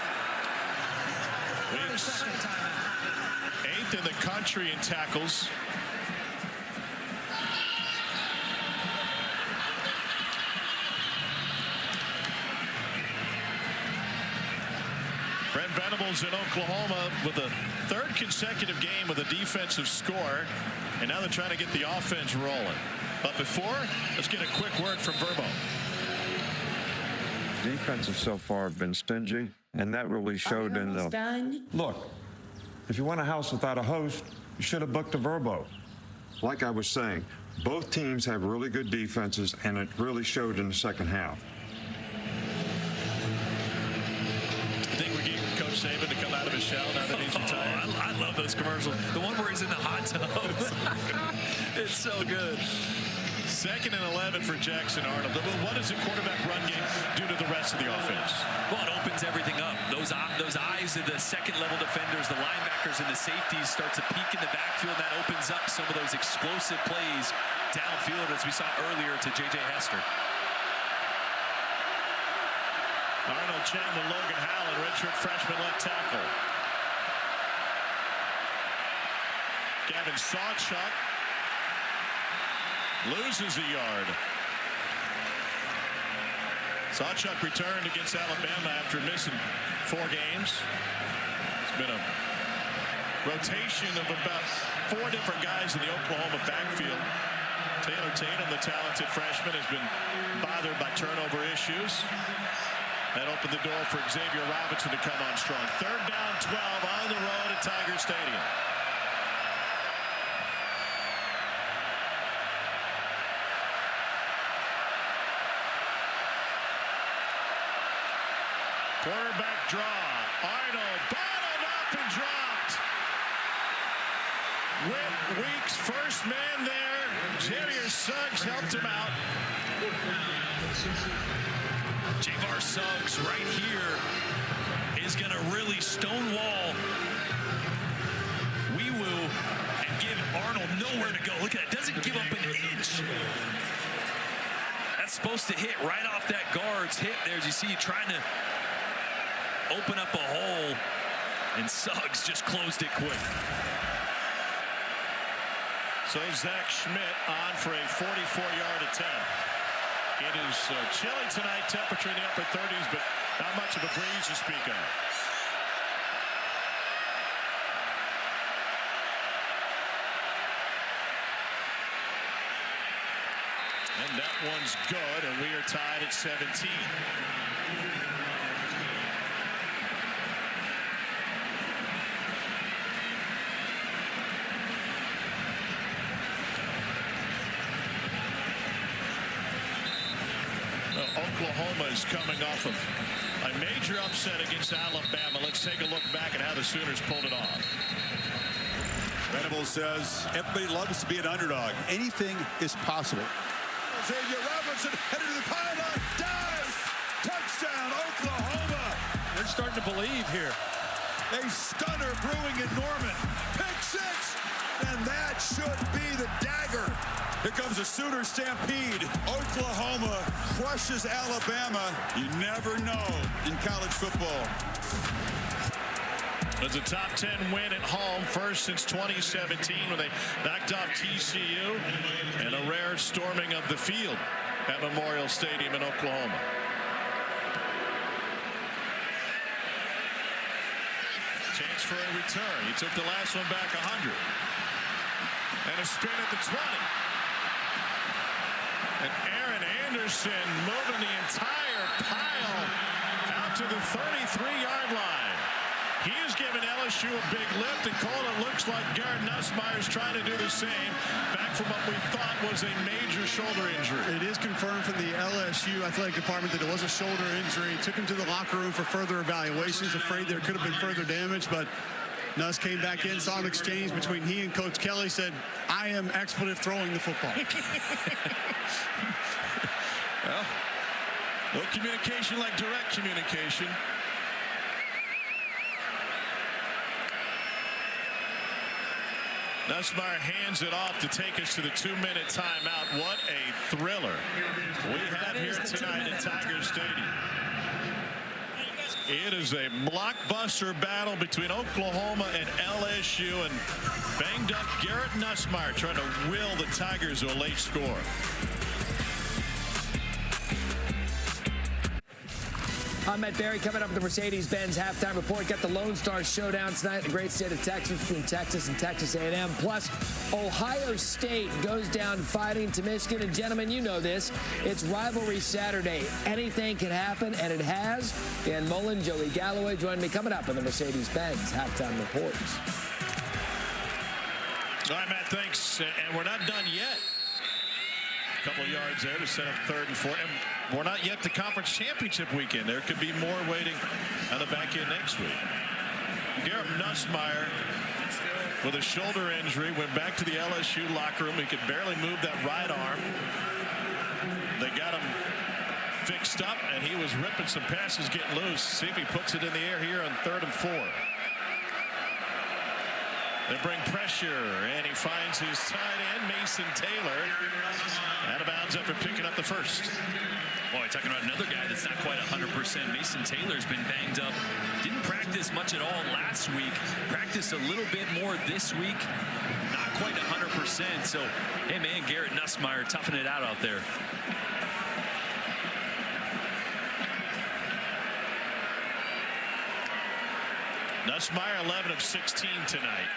32nd timeout. 8th in the country in tackles. Brent Venables in Oklahoma with a 3rd consecutive game with a defensive score, and now they're trying to get the offense rolling. But before, let's get a quick word from Verbo. Defenses so far have been stingy, and that really showed in the... Look, if you want a house without a host, you should have booked a Verbo. Like I was saying, both teams have really good defenses, and it really showed in the second half. Saban to come out of his shell now that he's retired. I love those commercials. The one where he's in the hot tub. It's so good. 2nd and 11 for Jackson Arnold. What does the quarterback run game do to the rest of the offense? Well, it opens everything up. Those eyes of the second-level defenders, the linebackers, and the safeties start to peek in the backfield. That opens up some of those explosive plays downfield, as we saw earlier, to J.J. Hester. Arnold Chandler, Logan Howland, redshirt freshman left tackle. Gavin Sawchuk loses a yard. Sawchuk returned against Alabama after missing 4 games. It's been a rotation of about 4 different guys in the Oklahoma backfield. Taylor Tatum, the talented freshman, has been bothered by turnover issues. That opened the door for Xavier Robinson to come on strong. 3rd down, 12 on the road at Tiger Stadium. Quarterback draw. Arnold bottled up and dropped. Whit Weeks, first man there. Xavier Suggs helped him out. Javar Suggs right here is going to really stonewall Wee-Woo and give Arnold nowhere to go. Look at that. Doesn't give up an inch. That's supposed to hit right off that guard's hip there, as you see, trying to open up a hole, and Suggs just closed it quick. So Zach Schmidt on for a 44-yard attempt. It is chilly tonight, temperature in the upper 30s, but not much of a breeze to speak of. And that one's good, and we are tied at 17. Oklahoma is coming off of a major upset against Alabama. Let's take a look back at how the Sooners pulled it off. Venables says everybody loves to be an underdog. Anything is possible. Xavier Robinson headed to the pylon. Dive! Touchdown, Oklahoma! They're starting to believe here. A stunner brewing in Norman. Pick 6! And that should be the dagger. Here comes a Sooner stampede. Oklahoma crushes Alabama. You never know in college football. It's a top 10 win at home, first since 2017 when they knocked off TCU, and a rare storming of the field at Memorial Stadium in Oklahoma. Chance for a return. He took the last one back 100. And a spin at the 20. And Aaron Anderson moving the entire pile out to the 33-yard line. He has given LSU a big lift, and Cole, it looks like Garrett Nussmeier is trying to do the same, back from what we thought was a major shoulder injury. It is confirmed from the LSU athletic department that it was a shoulder injury. Took him to the locker room for further evaluations, afraid there could have been further damage, but Nuss came back in, saw an exchange between he and Coach Kelly, said, I am expletive throwing the football. Well, no communication like direct communication. Nussmeier hands it off to take us to the 2-minute timeout. What a thriller we have here tonight at Tiger Stadium. It is a blockbuster battle between Oklahoma and LSU, and banged up Garrett Nussmeier trying to will the Tigers to a late score. I'm Matt Barry, coming up with the Mercedes-Benz halftime report. Got the Lone Star Showdown tonight in the great state of Texas between Texas and Texas A&M. Plus, Ohio State goes down fighting to Michigan. And gentlemen, you know this. It's Rivalry Saturday. Anything can happen, and it has. Dan Mullen, Joey Galloway join me coming up on the Mercedes-Benz halftime report. All right, Matt, thanks. And we're not done yet. A couple of yards there to set up 3rd and 4. And we're not yet the conference championship weekend. There could be more waiting on the back end next week. Garrett Nussmeier with a shoulder injury went back to the LSU locker room. He could barely move that right arm. They got him fixed up, and he was ripping some passes getting loose. See if he puts it in the air here on 3rd and 4. They bring pressure, and he finds his tight end, Mason Taylor, out of bounds after picking up the first. Boy, talking about another guy that's not quite 100%. Mason Taylor's been banged up. Didn't practice much at all last week. Practiced a little bit more this week. Not quite 100%. So, hey, man, Garrett Nussmeier toughing it out there. Nussmeier 11 of 16 tonight.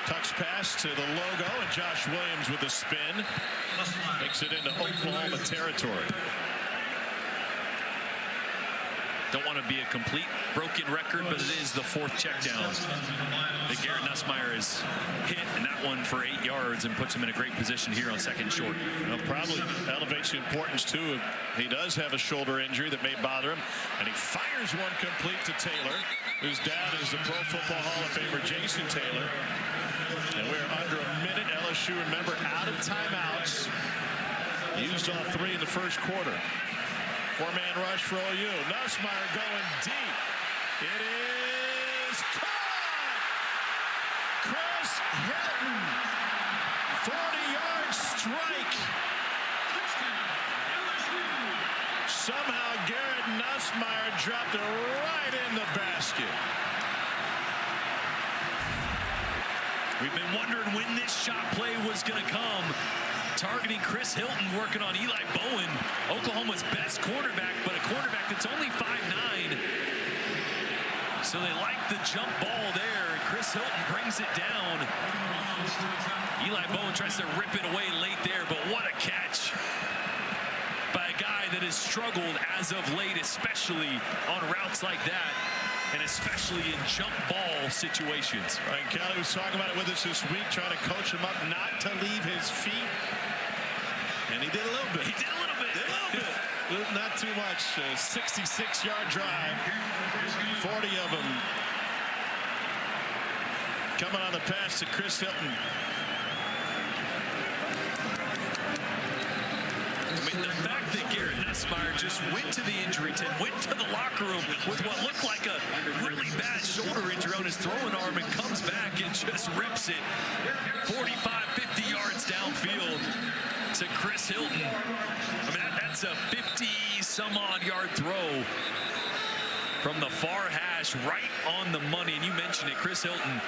Touch pass to the logo, and Josh Williams with a spin makes it into Oklahoma territory. Don't want to be a complete broken record, but it is the 4th check down that Garrett Nussmeier has hit, and that one for 8 yards and puts him in a great position here on 2nd short. Well, probably elevates the importance too. He does have a shoulder injury that may bother him, and he fires one complete to Taylor, whose dad is the Pro Football Hall of Famer Jason Taylor. And we're under a minute. LSU, remember, out of timeouts. Used all 3 in the first quarter. 4-man rush for OU. Nussmeier going deep. It is caught. Chris Hilton. 40-yard strike. Somehow Garrett Nussmeier dropped it right in the basket. We've been wondering when this shot play was going to come. Targeting Chris Hilton, working on Eli Bowen, Oklahoma's best cornerback, but a cornerback that's only 5'9". So they like the jump ball there. Chris Hilton brings it down. Eli Bowen tries to rip it away late there, but what a catch by a guy that has struggled as of late, especially on routes like that, and especially in jump ball situations. Ryan Kelly was talking about it with us this week, trying to coach him up not to leave his feet. And he did a little bit. He did a little bit. Did a little bit. Not too much. 66-yard drive. 40 of them. Coming on the pass to Chris Hilton. I mean, the fact that Garrett Nussmeier just went to the injury tent, went to the locker room with what looked like a really bad shoulder injury on his throwing arm, and comes back and just rips it 45, 50 yards downfield to Chris Hilton. I mean, that's a 50-some-odd yard throw from the far hash, right on the money. And you mentioned it, Chris Hilton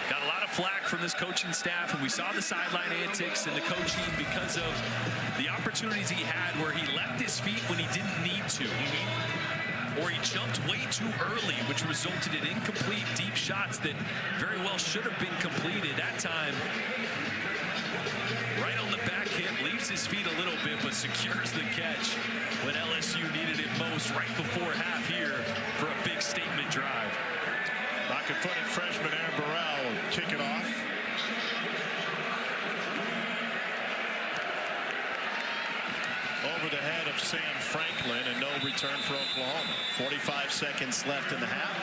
got a lot of flack from this coaching staff, and we saw the sideline antics and the coaching because of the opportunities he had where he left his feet when he didn't need to, or he jumped way too early, which resulted in incomplete deep shots that very well should have been completed. That time, right on the back hit, leaves his feet a little bit, but secures the catch when LSU needed it most right before half here for a big statement drive. Rocket-footed freshman Aaron Burrell will kick it off. Over the head of Sam Franklin, and no return for Oklahoma. 45 seconds left in the half.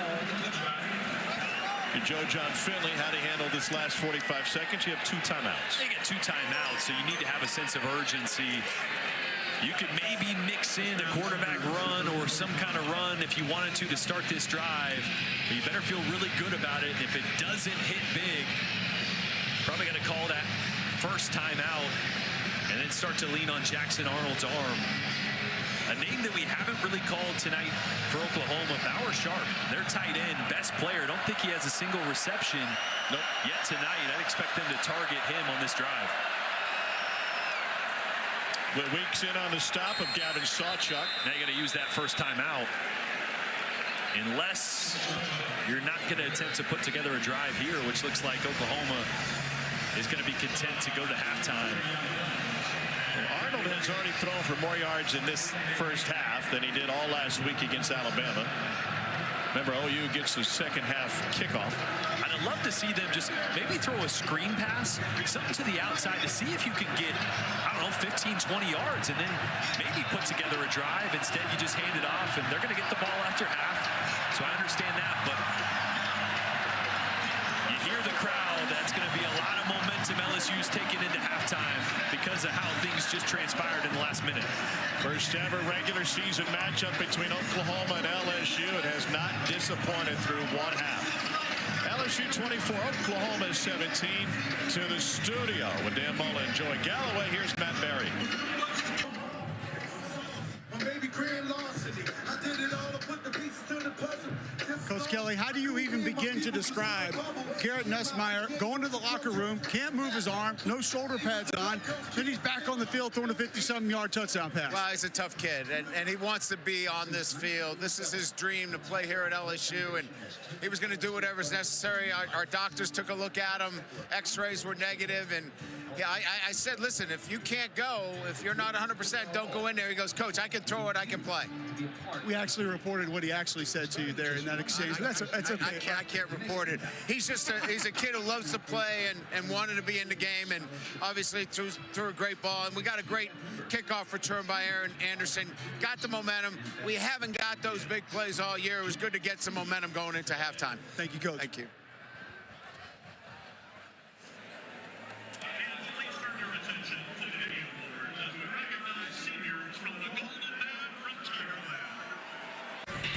Joe John Finley, how do you handle this last 45 seconds? You have 2 timeouts. They get 2 timeouts, so you need to have a sense of urgency. You could maybe mix in a quarterback run or some kind of run if you wanted to start this drive, but you better feel really good about it. And if it doesn't hit big, probably got to call that first timeout and then start to lean on Jackson Arnold's arm. A name that we haven't really called tonight for Oklahoma, Bauer Sharp, their tight end, best player. Don't think he has a single reception yet tonight. I'd expect them to target him on this drive. With Weeks in on the stop of Gavin Sawchuk. Now you got to use that first time out. Unless you're not going to attempt to put together a drive here, which looks like Oklahoma is going to be content to go to halftime. Well, Arnold has already thrown for more yards in this first half than he did all last week against Alabama. Remember, OU gets the second half kickoff. And I'd love to see them just maybe throw a screen pass, something to the outside to see if you can get, I don't know, 15, 20 yards, and then maybe put together a drive. Instead, you just hand it off, and they're going to get the ball after half. So I understand that, but you hear the crowd. That's going to be a lot of momentum LSU's taking into halftime because of how things just transpired in the last minute. First ever regular season matchup between Oklahoma and LSU. It has not disappointed through one half. LSU 24, Oklahoma 17. To the studio with Dan Mullen, Joey Galloway. Here's Matt Berry. Coach Kelly, how do you even begin to describe Garrett Nussmeier going to the locker room, can't move his arm, no shoulder pads on. Then he's back on the field throwing a 50-something-yard touchdown pass. Well, he's a tough kid, and he wants to be on this field. This is his dream to play here at LSU, and he was going to do whatever's necessary. Our doctors took a look at him. X-rays were negative, and yeah, I said, listen, if you can't go, if you're not 100%, don't go in there. He goes, Coach, I can throw it, I can play. We actually reported what he actually said to you there in that exchange. That's okay. I can't report it. He's a kid who loves to play and wanted to be in the game, and obviously threw a great ball. And we got a great kickoff return by Aaron Anderson. Got the momentum. We haven't got those big plays all year. It was good to get some momentum going into halftime. Thank you, Coach. Thank you.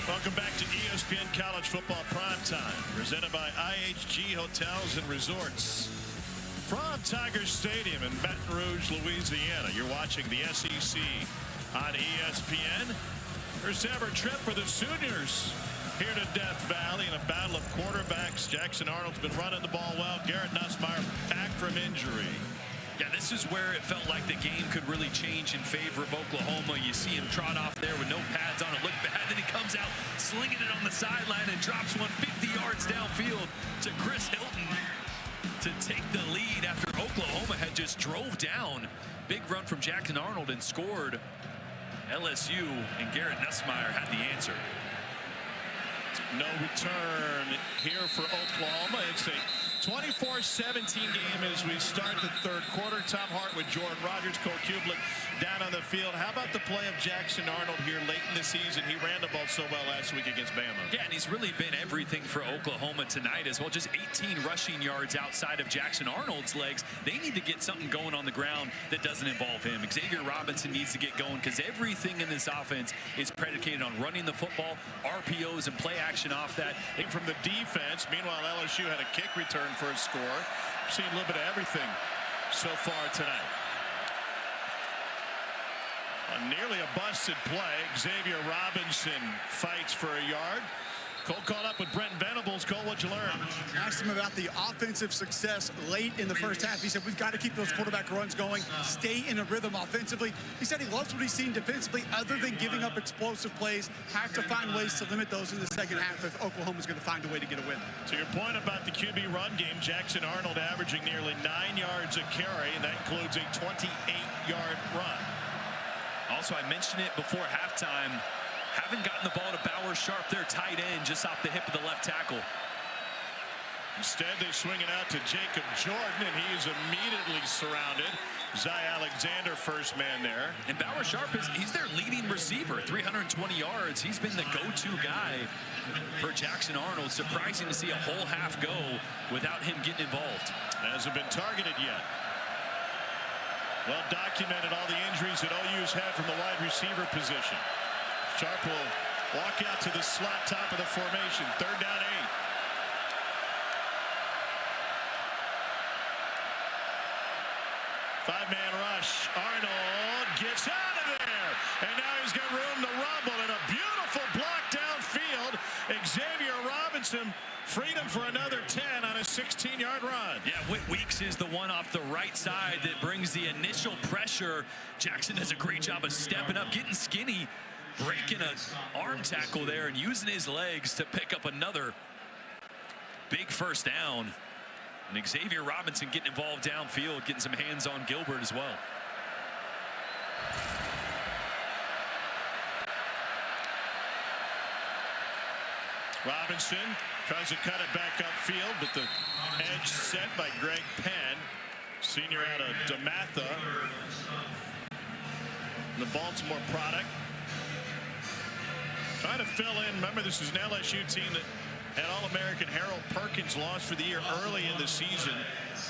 Welcome back to ESPN College Football Primetime, presented by IHG Hotels and Resorts. From Tiger Stadium in Baton Rouge, Louisiana, you're watching the SEC on ESPN. First ever trip for the Sooners here to Death Valley in a battle of quarterbacks. Jackson Arnold's been running the ball well. Garrett Nussmeier back from injury. Yeah, this is where it felt like the game could really change in favor of Oklahoma. You see him trot off there with no pads on. It looked bad. Then he comes out slinging it on the sideline and drops one 50 yards downfield to Chris Hilton to take the lead after Oklahoma had just drove down. Big run from Jackson Arnold and scored. LSU and Garrett Nussmeier had the answer. No return here for Oklahoma. It's a 24-17 game as we start the third quarter. Tom Hart with Jordan Rogers, Cole Kublik down on the field. How about the play of Jackson Arnold here late in the season? He ran the ball so well last week against Bama. Yeah, and he's really been everything for Oklahoma tonight as well. Just 18 rushing yards outside of Jackson Arnold's legs. They need to get something going on the ground that doesn't involve him. Xavier Robinson needs to get going because everything in this offense is predicated on running the football, RPOs, and play action off that. From the defense, meanwhile, LSU had a kick return for a score. We've seen a little bit of everything so far tonight. Nearly a busted play. Xavier Robinson fights for a yard. Cole caught up with Brent Venables. Cole, what'd you learn? Asked him about the offensive success late in the first half. He said, we've got to keep those quarterback runs going, stay in a rhythm offensively. He said he loves what he's seen defensively other than giving up explosive plays. Have to find ways to limit those in the second half if Oklahoma's going to find a way to get a win. To your point about the QB run game, Jackson Arnold averaging nearly 9 yards a carry, and that includes a 28-yard run. Also, I mentioned it before halftime. Haven't gotten the ball to Bauer Sharp, their tight end, just off the hip of the left tackle. Instead, they swing it out to Jacob Jordan, and he is immediately surrounded. Zy Alexander, first man there. And Bauer Sharp, he's their leading receiver, 320 yards. He's been the go-to guy for Jackson Arnold. Surprising to see a whole half go without him getting involved. Hasn't been targeted yet. Well documented all the injuries that OU's had from the wide receiver position. Sharp will walk out to the slot top of the formation. 3rd down 8. 5-man rush. Arnold gets out of there. And now he's got room to rumble. And a beautiful block downfield. Xavier Robinson freed him for another 10 on a 16-yard run. Yeah, Whit Weeks is the one off the right side that brings the initial pressure. Jackson does a great job of stepping up, getting skinny, breaking an arm tackle there and using his legs to pick up another big first down. And Xavier Robinson getting involved downfield, getting some hands on Gilbert as well. Robinson tries to cut it back upfield, but the edge set by Greg Penn, senior out of DeMatha, the Baltimore product. Trying to fill in. Remember, this is an LSU team that had All-American Harold Perkins lost for the year early in the season.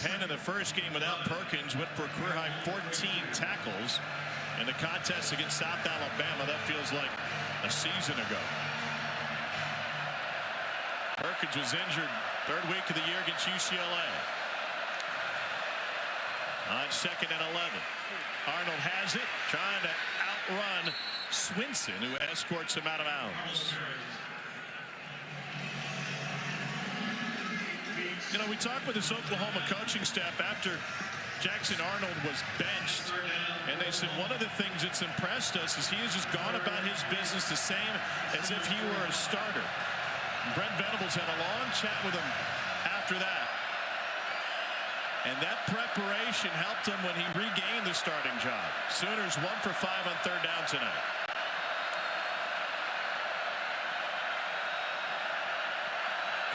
Penn in the first game without Perkins went for a career-high 14 tackles. In the contest against South Alabama, that feels like a season ago. Perkins was injured 3rd week of the year against UCLA. On 2nd and 11. Arnold has it, trying to outrun Swinson, who escorts him out of bounds. You know, we talked with this Oklahoma coaching staff after Jackson Arnold was benched, and they said one of the things that's impressed us is he has just gone about his business the same as if he were a starter. And Brent Venables had a long chat with him after that. And that preparation helped him when he regained the starting job. Sooners 1 for 5 on third down tonight.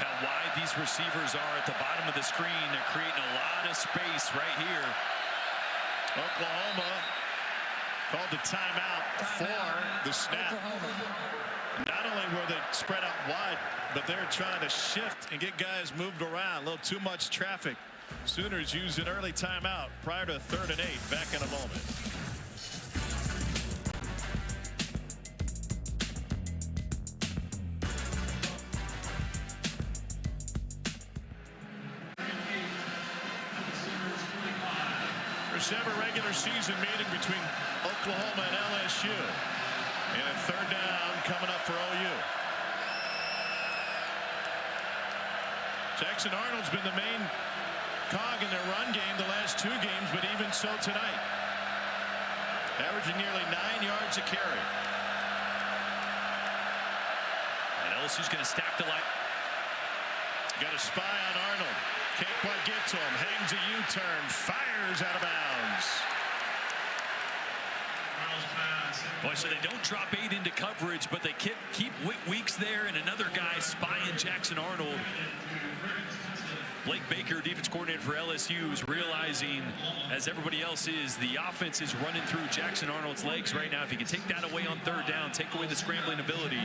How wide these receivers are at the bottom of the screen. They're creating a lot of space right here. Oklahoma called the timeout for the snap. Not only were they spread out wide, but they're trying to shift and get guys moved around. A little too much traffic. Sooners use an early timeout prior to 3rd and 8. Back in a moment. First ever regular season meeting between Oklahoma and LSU. And a 3rd down coming up for OU. Jackson Arnold's been the main cog in their run game the last 2 games, but even so tonight. Averaging nearly 9 yards a carry. And LSU's going to stack the line. Got a spy on Arnold. Can't quite get to him. Hangs a U-turn. Fires out of bounds. Boy, so they don't drop 8 into coverage, but they keep Weeks there, and another guy spying Jackson Arnold. Blake Baker, defense coordinator for LSU, is realizing, as everybody else is, the offense is running through Jackson Arnold's legs right now. If he can take that away on 3rd down, take away the scrambling ability,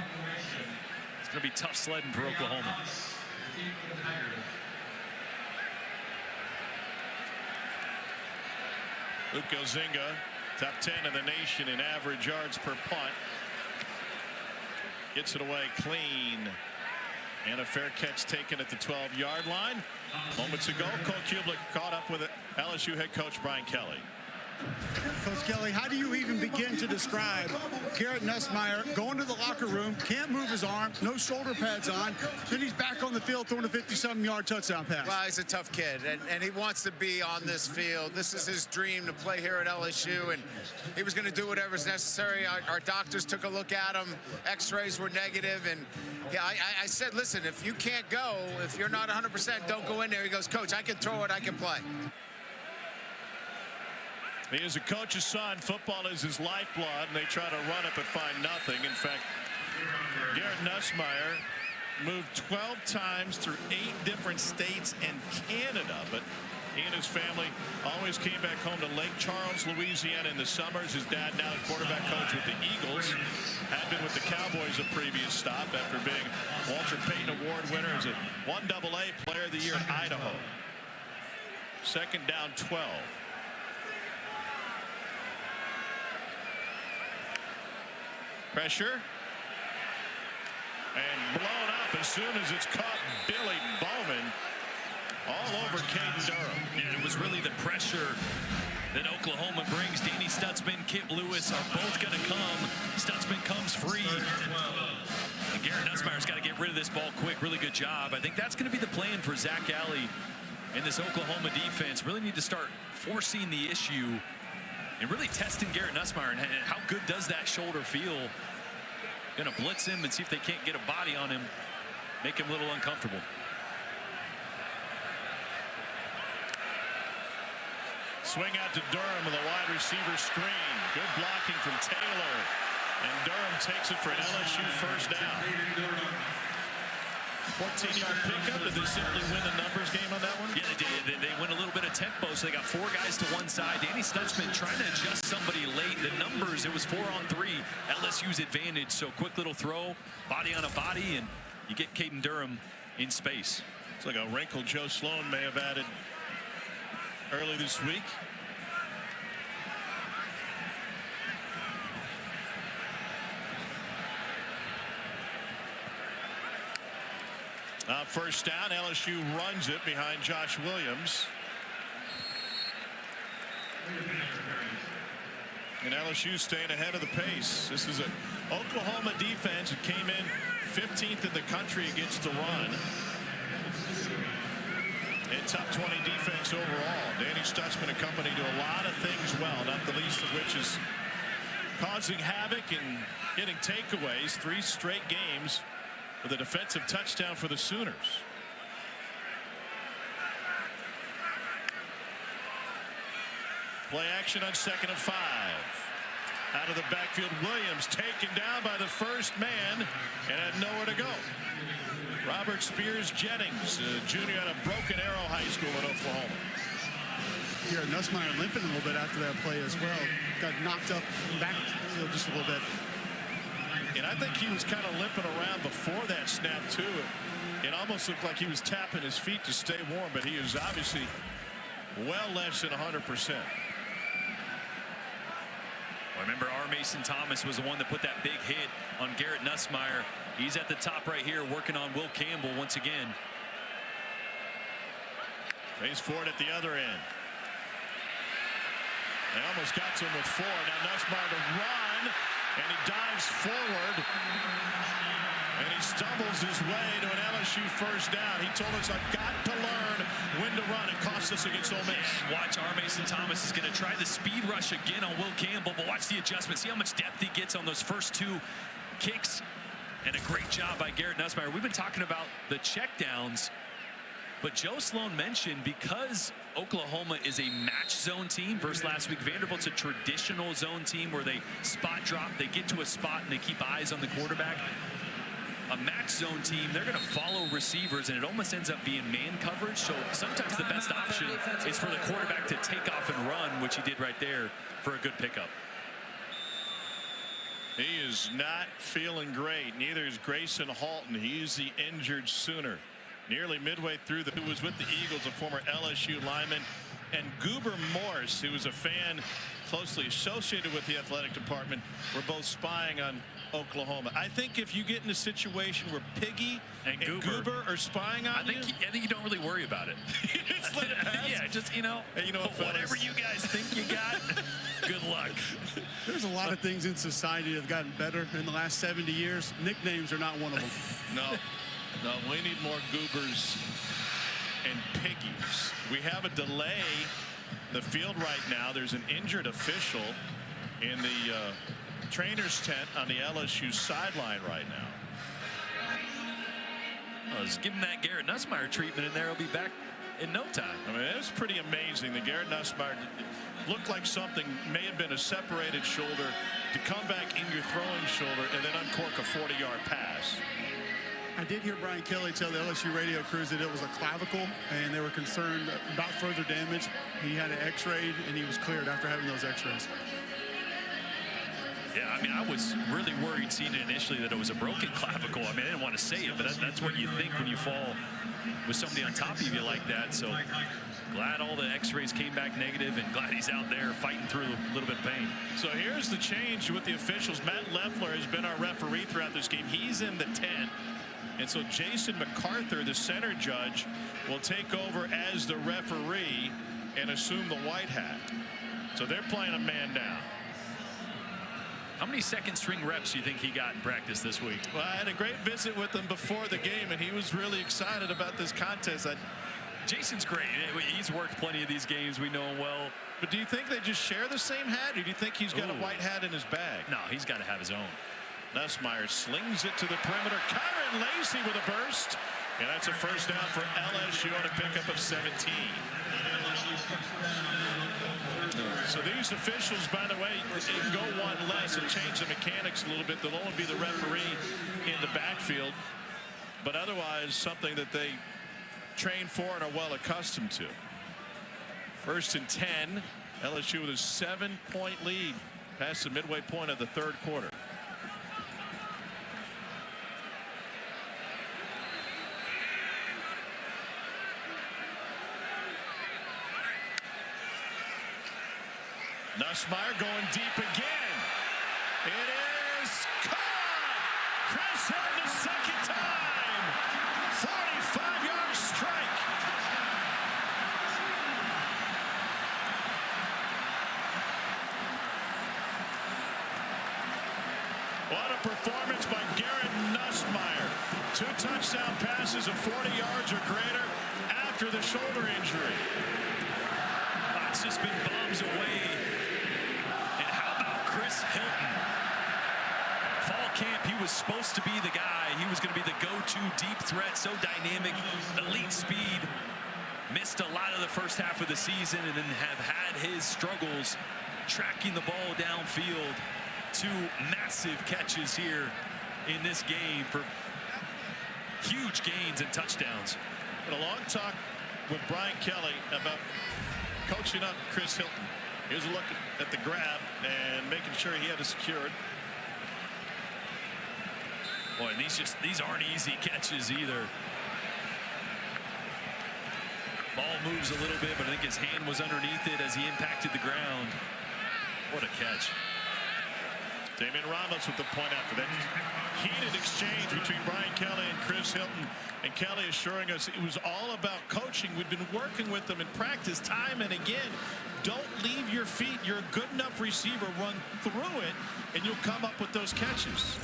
it's going to be tough sledding for Oklahoma. Luke Ozinga, top 10 in the nation in average yards per punt. Gets it away clean. And a fair catch taken at the 12-yard line. Moments ago, Cole Kublik caught up with LSU head coach Brian Kelly. Coach Kelly, how do you even begin to describe Garrett Nussmeier going to the locker room, can't move his arm, no shoulder pads on, then he's back on the field throwing a 57-yard touchdown pass? Well, he's a tough kid, and he wants to be on this field. This is his dream, to play here at LSU, and he was going to do whatever's necessary. Our doctors took a look at him. X-rays were negative, and yeah, I said, listen, if you can't go, if you're not 100%, don't go in there. He goes, Coach, I can throw it, I can play. He is a coach's son. Football is his lifeblood, and they try to run it but find nothing. In fact, Garrett Nussmeier moved 12 times through 8 different states and Canada, but he and his family always came back home to Lake Charles, Louisiana in the summers. His dad, now the quarterback coach with the Eagles, had been with the Cowboys a previous stop after being Walter Payton Award winner as a 1AA Player of the Year at Idaho. 2nd down 12. Pressure. And blown up as soon as it's caught. Billy Bowman all over Caden Durham. And it was really the pressure that Oklahoma brings. Danny Stutzman, Kip Lewis are both going to come. Stutzman comes free. And Garrett Nussmeier's got to get rid of this ball quick. Really good job. I think that's going to be the plan for Zach Alley and this Oklahoma defense. Really need to start forcing the issue and really testing Garrett Nussmeier. And how good does that shoulder feel? Going to blitz him and see if they can't get a body on him. Make him a little uncomfortable. Swing out to Durham with a wide receiver screen. Good blocking from Taylor. And Durham takes it for an LSU first down. 14-yard pickup. Did they simply win the numbers game on that one? Yeah, they did. They went a little bit of tempo, so they got 4 guys to one side. Danny Stutzman trying to adjust somebody late. The numbers, it was 4-on-3. LSU's advantage, so quick little throw, body on a body, and you get Caden Durham in space. It's like a wrinkle Joe Sloan may have added early this week. First down, LSU runs it behind Josh Williams. And LSU staying ahead of the pace. This is an Oklahoma defense that came in 15th in the country against the run. and top 20 defense overall. Danny Stutzman, a company, do a lot of things well, not the least of which is causing havoc and getting takeaways. 3 straight games with a defensive touchdown for the Sooners. Play action on 2nd and 5. Out of the backfield, Williams taken down by the first man and had nowhere to go. Robert Spears Jennings, junior out of Broken Arrow High School in Oklahoma. Garrett Nussmeier limping a little bit after that play as well. Got knocked up back just a little bit. And I think he was kind of limping around before that snap too. It almost looked like he was tapping his feet to stay warm, but he is obviously well less than 100%. Remember, R. Mason Thomas was the one that put that big hit on Garrett Nussmeier. He's at the top right here working on Will Campbell once again. Face forward at the other end. They almost got to him with 4. Now Nussmeier to run, and he dives forward. And he stumbles his way to an LSU first down. He told us, I've got to learn when to run. It cost us against Ole Miss. Watch, R. Mason Thomas is going to try the speed rush again on Will Campbell, but watch the adjustment. See how much depth he gets on those first 2 kicks. And a great job by Garrett Nussmeier. We've been talking about the checkdowns, but Joe Sloan mentioned because Oklahoma is a match zone team versus last week, Vanderbilt's a traditional zone team where they spot drop, they get to a spot, and they keep eyes on the quarterback. A match zone team, they're going to follow receivers, and it almost ends up being man coverage. So sometimes the best option is for the quarterback to take off and run, which he did right there for a good pickup. He is not feeling great. Neither is Grayson Halton. He's the injured Sooner. Nearly midway through, who was with the Eagles, a former LSU lineman, and Goober Morse, who was a fan closely associated with the athletic department, were both spying on Oklahoma. I think if you get in a situation where Piggy and Goober are spying on you, I think you don't really worry about it. Just let it pass. Yeah, just, hey, whatever you guys think you got, good luck. There's a lot of things in society that have gotten better in the last 70 years. Nicknames are not one of them. No, we need more Goobers and Piggies. We have a delay in the field right now. There's an injured official in the trainer's tent on the LSU sideline right now. Well, let's give him that Garrett Nussmeier treatment in there. He'll be back in no time. I mean, it was pretty amazing. The Garrett Nussmeier looked like something may have been a separated shoulder to come back in your throwing shoulder and then uncork a 40-yard pass. I did hear Brian Kelly tell the LSU radio crews that it was a clavicle, and they were concerned about further damage. He had an x-rayed, and he was cleared after having those x-rays. Yeah, I mean, I was really worried seeing it initially that it was a broken clavicle. I mean, I didn't want to say it, but that's what you think when you fall with somebody on top of you like that. So glad all the x-rays came back negative, and glad he's out there fighting through a little bit of pain. So here's the change with the officials. Matt Leffler has been our referee throughout this game. He's in the tent. And so Jason MacArthur, the center judge, will take over as the referee and assume the white hat. So they're playing a man down. How many second string reps do you think he got in practice this week? Well, I had a great visit with him before the game, and he was really excited about this contest. Jason's great. He's worked plenty of these games. We know him well. But do you think they just share the same hat, or do you think he's got a white hat in his bag? No, he's got to have his own. Nussmeier slings it to the perimeter. Kyron Lacey with a burst. And that's a first down for LSU on a pickup of 17. So these officials, by the way, go one less and change the mechanics a little bit. They'll only be the referee in the backfield. But otherwise, something that they train for and are well accustomed to. 1st and 10. LSU with a 7-point lead past the midway point of the third quarter. Nussmeier going deep again. It is caught. Chris Hill the second time. 45-yard strike. What a performance by Garrett Nussmeier. 2 touchdown passes of 40 yards or greater after after the shoulder injury. It's just been bombs away. And how about Chris Hilton? Fall camp, he was supposed to be the guy. He was going to be the go-to deep threat, so dynamic, elite speed. Missed a lot of the first half of the season and then have had his struggles tracking the ball downfield. 2 massive catches here in this game for huge gains and touchdowns. And a long talk with Brian Kelly about coaching up Chris Hilton. Here's a look at the grab and making sure he had it secured. Boy, and these aren't easy catches either. Ball moves a little bit, but I think his hand was underneath it as he impacted the ground. What a catch. Damian Ramos with the point after that heated exchange between Brian Kelly and Chris Hilton. And Kelly assuring us it was all about coaching. We've been working with them in practice time and again. Don't leave your feet. You're a good enough receiver. Run through it, and you'll come up with those catches.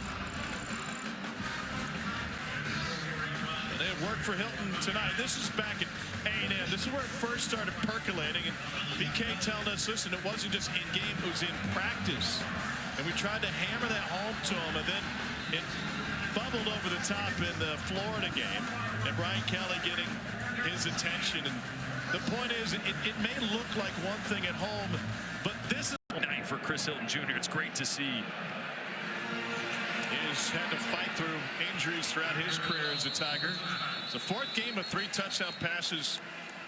And it worked for Hilton tonight. This is back at A&M. This is where it first started percolating. And BK telling us, listen, it wasn't just in game, it was in practice. And we tried to hammer that home to him, and then it bubbled over the top in the Florida game. And Brian Kelly getting his attention. And the point is, it may look like one thing at home, but this is night for Chris Hilton Jr. It's great to see. He's had to fight through injuries throughout his career as a Tiger. It's the 4th game of 3 touchdown passes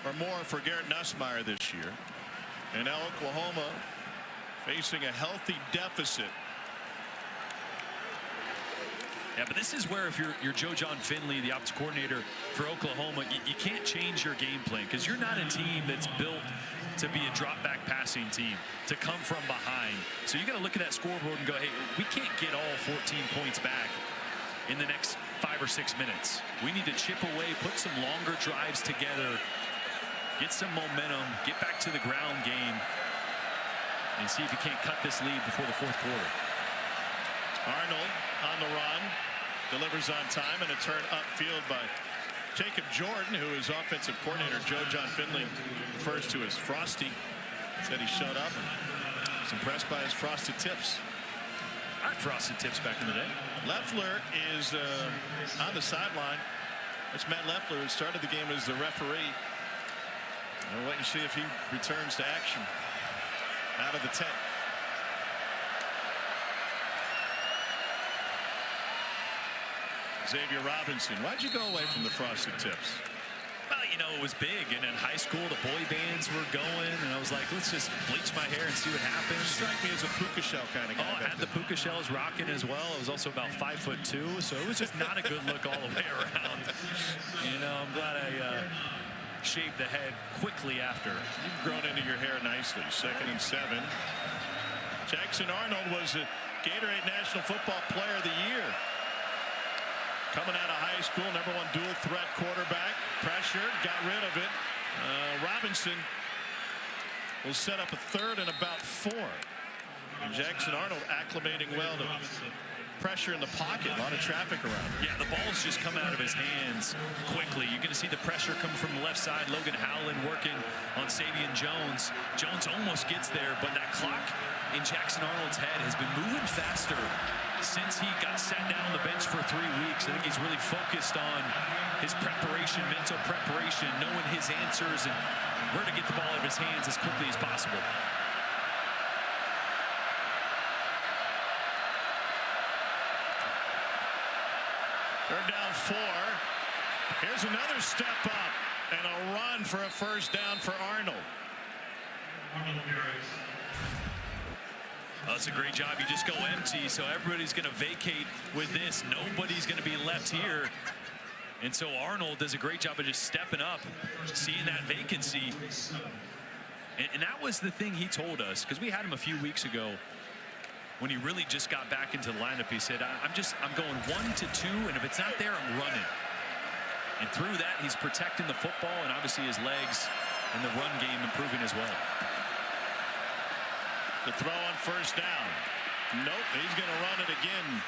or more for Garrett Nussmeier this year. And now Oklahoma facing a healthy deficit. Yeah, but this is where if you're Joe John Finley, the ops coordinator for Oklahoma, you can't change your game plan because you're not a team that's built to be a drop back passing team, to come from behind. So you got to look at that scoreboard and go, hey, we can't get all 14 points back in the next 5 or 6 minutes. We need to chip away, put some longer drives together, get some momentum, get back to the ground game, and see if you can't cut this lead before the 4th quarter. Arnold on the run, delivers on time, and a turn upfield by Jacob Jordan, who is offensive coordinator. Joe John Finley refers to as Frosty. Said he showed up and was impressed by his frosted tips. I had frosted tips back in the day. Leffler is on the sideline. It's Matt Leffler, who started the game as the referee. We'll wait and see if he returns to action out of the tent. Xavier Robinson, why'd you go away from the frosted tips? Well, you know, it was big, and in high school the boy bands were going, and I was like, let's just bleach my hair and see what happens. Strike me as a puka shell kind of guy. Oh, I had the puka shells rocking as well. I was also about 5'2", so it was just not a good look all the way around. You know, I'm glad I shaved the head quickly after. You've grown into your hair nicely. 2nd and 7. Jackson Arnold was a Gatorade National Football Player of the Year. Coming out of high school, #1 dual threat quarterback. Pressure, got rid of it. Robinson will set up a 3rd and about 4. And Jackson Arnold acclimating well to pressure in the pocket. A lot of traffic around. Yeah, the ball's just coming out of his hands quickly. You're going to see the pressure come from the left side. Logan Howland working on Savion Jones. Jones almost gets there, but that clock in Jackson Arnold's head has been moving faster since he got sat down on the bench for 3 weeks. I think he's really focused on his preparation, mental preparation, knowing his answers and where to get the ball out of his hands as quickly as possible. Third down 4. Here's another step up and a run for a 1st down for Arnold. That's a great job. You just go empty, so everybody's going to vacate with this. Nobody's going to be left here. And so Arnold does a great job of just stepping up, seeing that vacancy. And that was the thing he told us, because we had him a few weeks ago when he really just got back into the lineup. He said, I'm going 1 to 2, and if it's not there, I'm running. And through that, he's protecting the football, and obviously his legs and the run game improving as well. The throw on 1st down. Nope, he's going to run it again.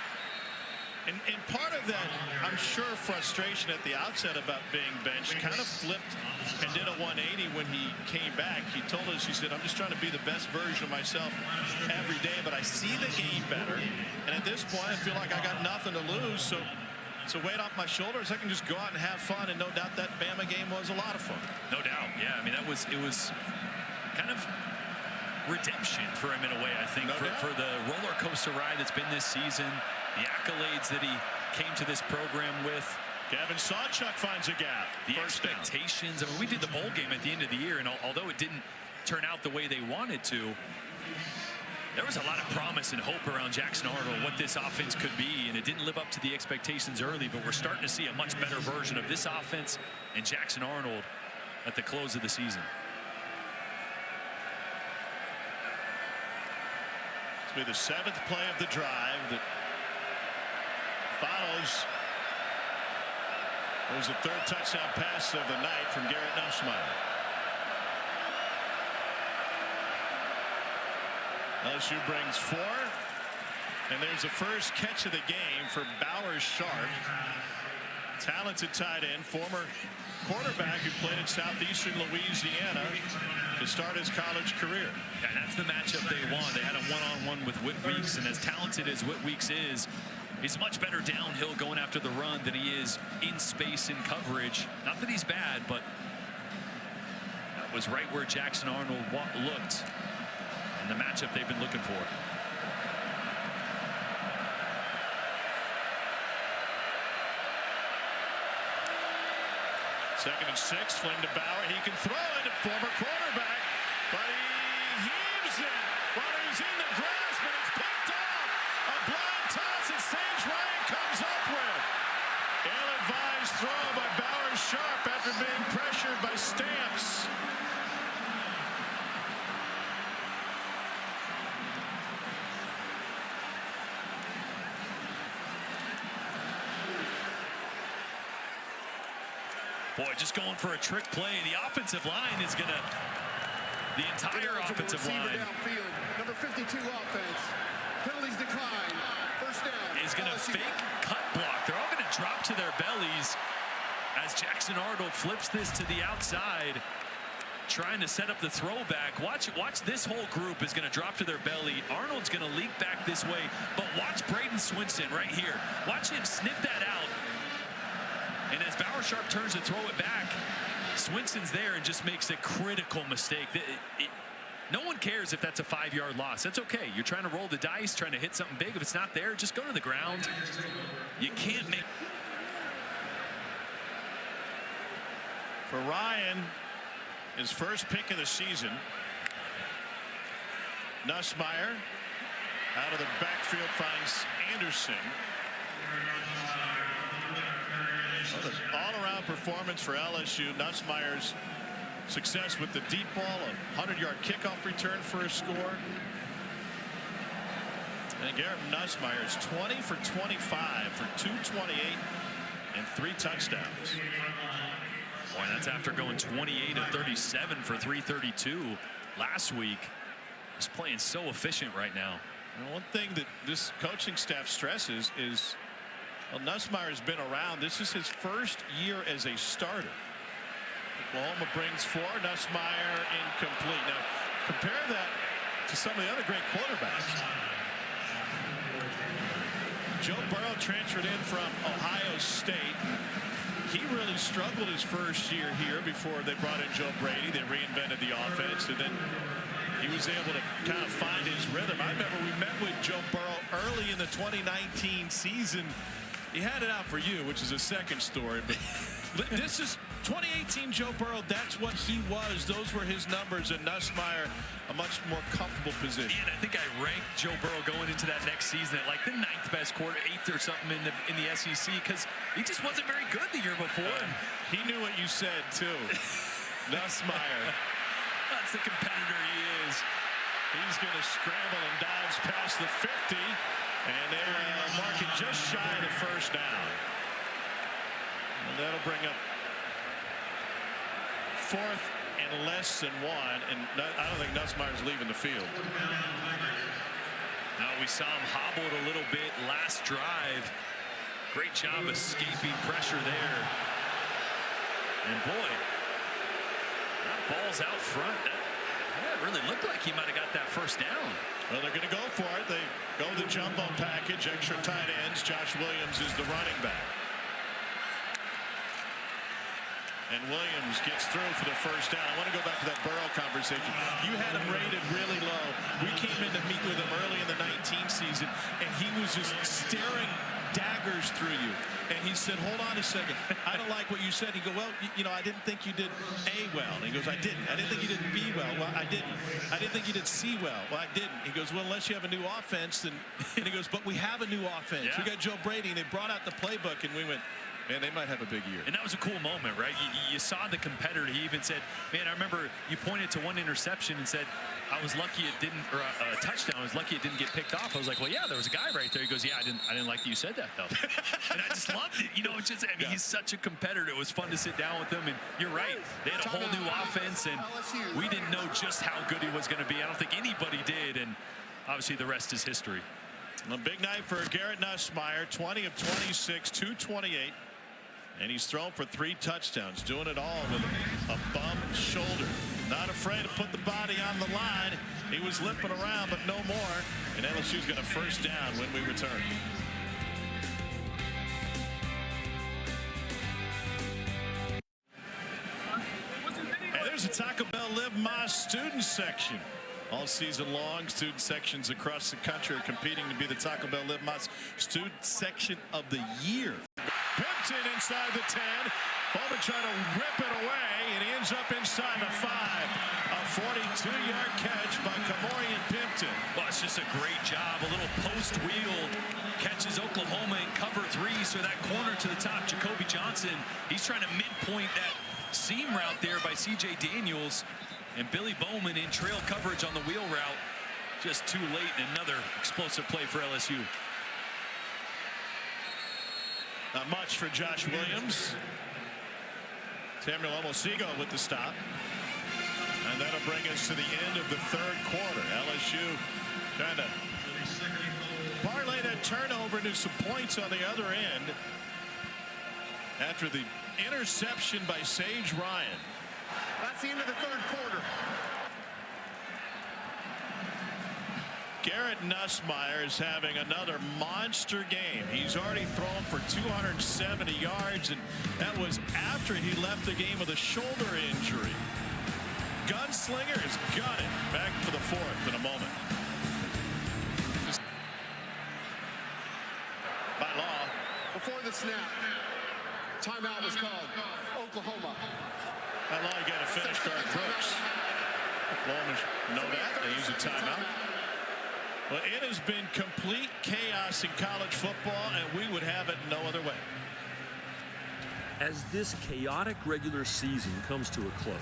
And part of that, I'm sure, frustration at the outset about being benched kind of flipped and did a 180 when he came back. He told us, he said, I'm just trying to be the best version of myself every day, but I see the game better. And at this point, I feel like I got nothing to lose. So weight off my shoulders. I can just go out and have fun. And no doubt that Bama game was a lot of fun. No doubt. Yeah, I mean, it was kind of redemption for him in a way, I think, for the roller coaster ride that's been this season, the accolades that he came to this program with. Gavin Sawchuk finds a gap. The expectations. I mean, we did the bowl game at the end of the year, and although it didn't turn out the way they wanted to, there was a lot of promise and hope around Jackson Arnold, what this offense could be, and it didn't live up to the expectations early, but we're starting to see a much better version of this offense and Jackson Arnold at the close of the season. This will be the 7th play of the drive that follows. It was the 3rd touchdown pass of the night from Garrett Nussmeier. LSU brings 4, and there's the first catch of the game for Bauer Sharp. Talented tight end, former quarterback who played in southeastern Louisiana to start his college career. And that's the matchup they won. They had a one-on-one with Whit Weeks, and as talented as Whit Weeks is, he's much better downhill going after the run than he is in space and coverage. Not that he's bad, but that was right where Jackson Arnold looked. And the matchup they've been looking for. 2nd and 6, fling to Bauer. He can throw it, former quarterback, but he heaves it while he's in the grass, but it's picked off. A blind toss that Sage Ryan comes up with. Ill-advised throw by Bauer Sharp after being pressured by Stamps. Boy, just going for a trick play. The offensive line is going to, the entire offensive line downfield. Number 52 offense. Penalties decline. First down. Is going to fake cut block. They're all going to drop to their bellies as Jackson Arnold flips this to the outside, trying to set up the throwback. Watch this whole group is going to drop to their belly. Arnold's going to leap back this way, but watch Braden Swinson right here. Watch him sniff that out. And as Bauer Sharp turns to throw it back, Swinson's there and just makes a critical mistake. No one cares if that's a 5-yard loss. That's okay. You're trying to roll the dice, trying to hit something big. If it's not there, just go to the ground. You can't make. For Ryan, his first pick of the season. Nussmeier out of the backfield finds Anderson. All-around performance for LSU. Nussmeier's success with the deep ball, a 100-yard kickoff return for a score. And Garrett Nussmeier is 20 for 25 for 228 and 3 touchdowns. Boy, that's after going 28 of 37 for 332 last week. He's playing so efficient right now. And one thing that this coaching staff stresses is, well, Nussmeier's been around. This is his first year as a starter. Oklahoma brings 4. Nussmeier incomplete. Now, compare that to some of the other great quarterbacks. Joe Burrow transferred in from Ohio State. He really struggled his first year here before they brought in Joe Brady. They reinvented the offense, and then he was able to kind of find his rhythm. I remember we met with Joe Burrow early in the 2019 season. He had it out for you, which is a second story, but this is 2018 Joe Burrow. That's what he was. Those were his numbers, and Nussmeier a much more comfortable position. And I think I ranked Joe Burrow going into that next season at like the 9th best quarter, 8th or something in the SEC, because he just wasn't very good the year before. He knew what you said too. Nussmeier. That's the competitor he is. He's going to scramble and dives past the 50. And they'll mark it just shy of the first down. And that'll bring up 4th and less than 1. And I don't think Nussmeier's leaving the field. Now we saw him hobbled a little bit last drive. Great job escaping pressure there. And boy, that ball's out front. That really looked like he might have got that first down. Well, they're going to go for it. They go the jumbo package, extra tight ends. Josh Williams is the running back. And Williams gets through for the first down. I want to go back to that Burrow conversation. You had him rated really low. We came in to meet with him early in the 19 season, and he was just staring daggers through you. And he said, hold on a second. I don't like what you said. He goes, well, you know, I didn't think you did A well. And he goes, I didn't. I didn't think you did B well. Well, I didn't. I didn't think you did C well. Well, I didn't. He goes, well, unless you have a new offense. And he goes, but we have a new offense. Yeah. We got Joe Brady, and they brought out the playbook, and we went, man, they might have a big year. And that was a cool moment, right? You saw the competitor. He even said, man, I remember you pointed to one interception and said, I was lucky it didn't, or a touchdown, I was lucky it didn't get picked off. I was like, well, yeah, there was a guy right there. He goes, yeah, I didn't like that you said that, though. And I just loved it. You know, it's just, I mean, he's such a competitor. It was fun to sit down with him. And you're right. They had a whole new offense, and we didn't know just how good he was going to be. I don't think anybody did. And obviously the rest is history. A big night for Garrett Nussmeier, 20 of 26, 228. And he's thrown for 3 touchdowns, doing it all with a bum shoulder. Not afraid to put the body on the line. He was limping around, but no more. And LSU's got a first down when we return. And there's a Taco Bell Live Más student section. All season long, student sections across the country are competing to be the Taco Bell Live Más student section of the year. Pimpton inside the 10. Bowman trying to rip it away, and he ends up inside the 5. A 42-yard catch by Kamorian Pimpton. Well, it's just a great job. A little post wheel catches Oklahoma in cover 3. So that corner to the top, Jacoby Johnson, he's trying to midpoint that seam route there by C.J. Daniels. And Billy Bowman in trail coverage on the wheel route. Just too late, and another explosive play for LSU. Not much for Josh Williams. Samuel Omosigo with the stop. And that'll bring us to the end of the third quarter. LSU trying to parlay that turnover into some points on the other end. After the interception by Sage Ryan. That's the end of the third quarter. Garrett Nussmeier is having another monster game. He's already thrown for 270 yards, and that was after he left the game with a shoulder injury. Gunslinger has got it. Back for the 4th in a moment. By law. Before the snap, timeout was called. Oklahoma. By law, you got to finish Garrett Brooks. Oklahoma know that. They use a timeout. Well, it has been complete chaos in college football, and we would have it no other way. As this chaotic regular season comes to a close,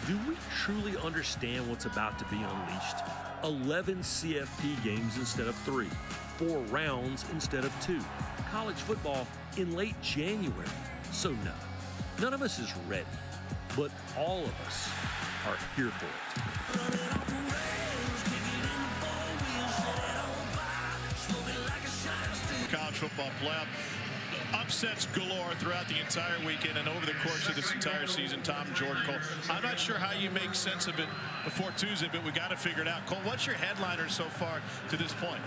do we truly understand what's about to be unleashed? 11 CFP games instead of 3, 4 rounds instead of 2, college football in late January. So no, none of us is ready, but all of us are here for it. College football playoff upsets galore throughout the entire weekend and over the course of this entire season. Tom and Jordan Cole, I'm not sure how you make sense of it before Tuesday, but we got to figure it out. Cole, what's your headliner so far to this point?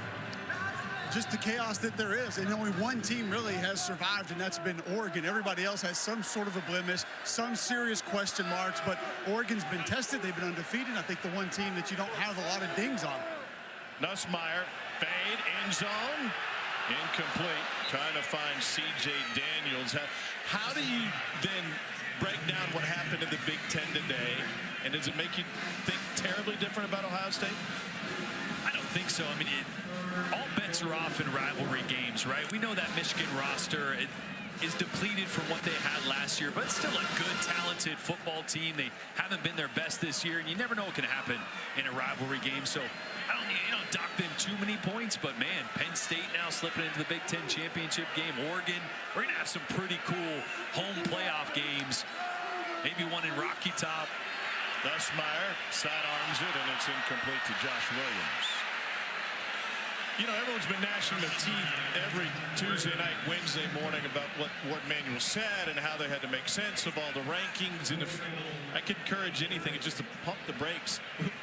Just the chaos that there is, and only one team really has survived, and that's been Oregon. Everybody else has some sort of a blemish, some serious question marks, but Oregon's been tested. They've been undefeated. I think the one team that you don't have a lot of dings on. Nussmeier, fade, end zone. Incomplete. Trying to find C.J. Daniels. How do you then break down what happened in the Big Ten today? And does it make you think terribly different about Ohio State? I don't think so. I mean, all bets are off in rivalry games, right? We know that Michigan roster is depleted from what they had last year, but it's still a good, talented football team. They haven't been their best this year, and you never know what can happen in a rivalry game. So I don't dock them too many points, but man, Penn State now slipping into the Big Ten championship game. Oregon, we're gonna have some pretty cool home playoff games. Maybe one in Rocky Top. Nussmeier sidearms it, and it's incomplete to Josh Williams. You know, everyone's been gnashing their teeth every Tuesday night, Wednesday morning about what Ward Manuel said and how they had to make sense of all the rankings. And if I could encourage anything, it's just to pump the brakes.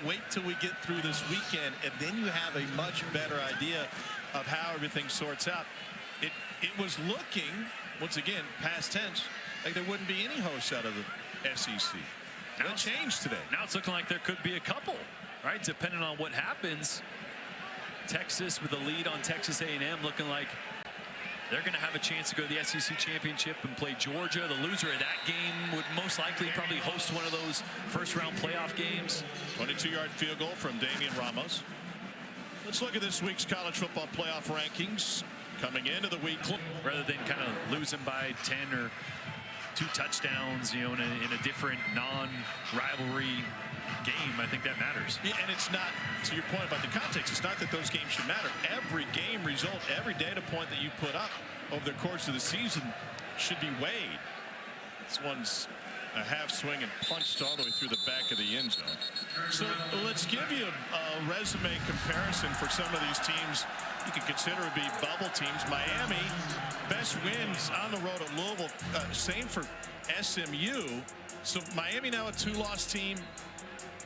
Wait till we get through this weekend, and then you have a much better idea of how everything sorts out. It was looking, once again, past tense, like there wouldn't be any hosts out of the SEC. That changed today. Now it's looking like there could be a couple, right? Depending on what happens. Texas with the lead on Texas A&M, looking like they're going to have a chance to go to the SEC championship and play Georgia. The loser of that game would most likely probably host one of those first-round playoff games. 22-yard field goal from Damian Ramos. Let's look at this week's college football playoff rankings coming into the week. Rather than kind of losing by 10 or 2 touchdowns, you know, in a different non-rivalry game, I think that matters. Yeah, and it's not, to your point about the context, it's not that those games should matter. Every game result, every data point that you put up over the course of the season should be weighed. This one's a half swing and punched all the way through the back of the end zone. So let's give you a resume comparison for some of these teams you could consider to be bubble teams. Miami, best wins on the road at Louisville. Same for SMU. So Miami now a 2-loss team.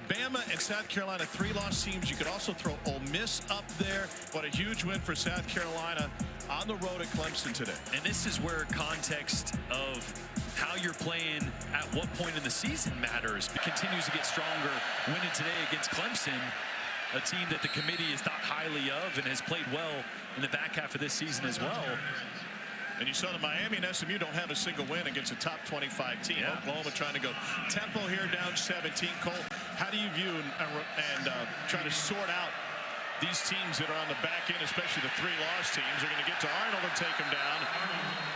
Bama and South Carolina 3-loss teams. You could also throw Ole Miss up there. What a huge win for South Carolina on the road at Clemson today. And this is where context of how you're playing at what point in the season matters. It continues to get stronger, winning today against Clemson, a team that the committee is thought highly of and has played well in the back half of this season as well. And you saw that Miami and SMU don't have a single win against a top 25 team. Yeah. Oklahoma trying to go tempo here, down 17. Cole, how do you view and try to sort out these teams that are on the back end, especially the 3-loss teams? They're going to get to Arnold and take them down.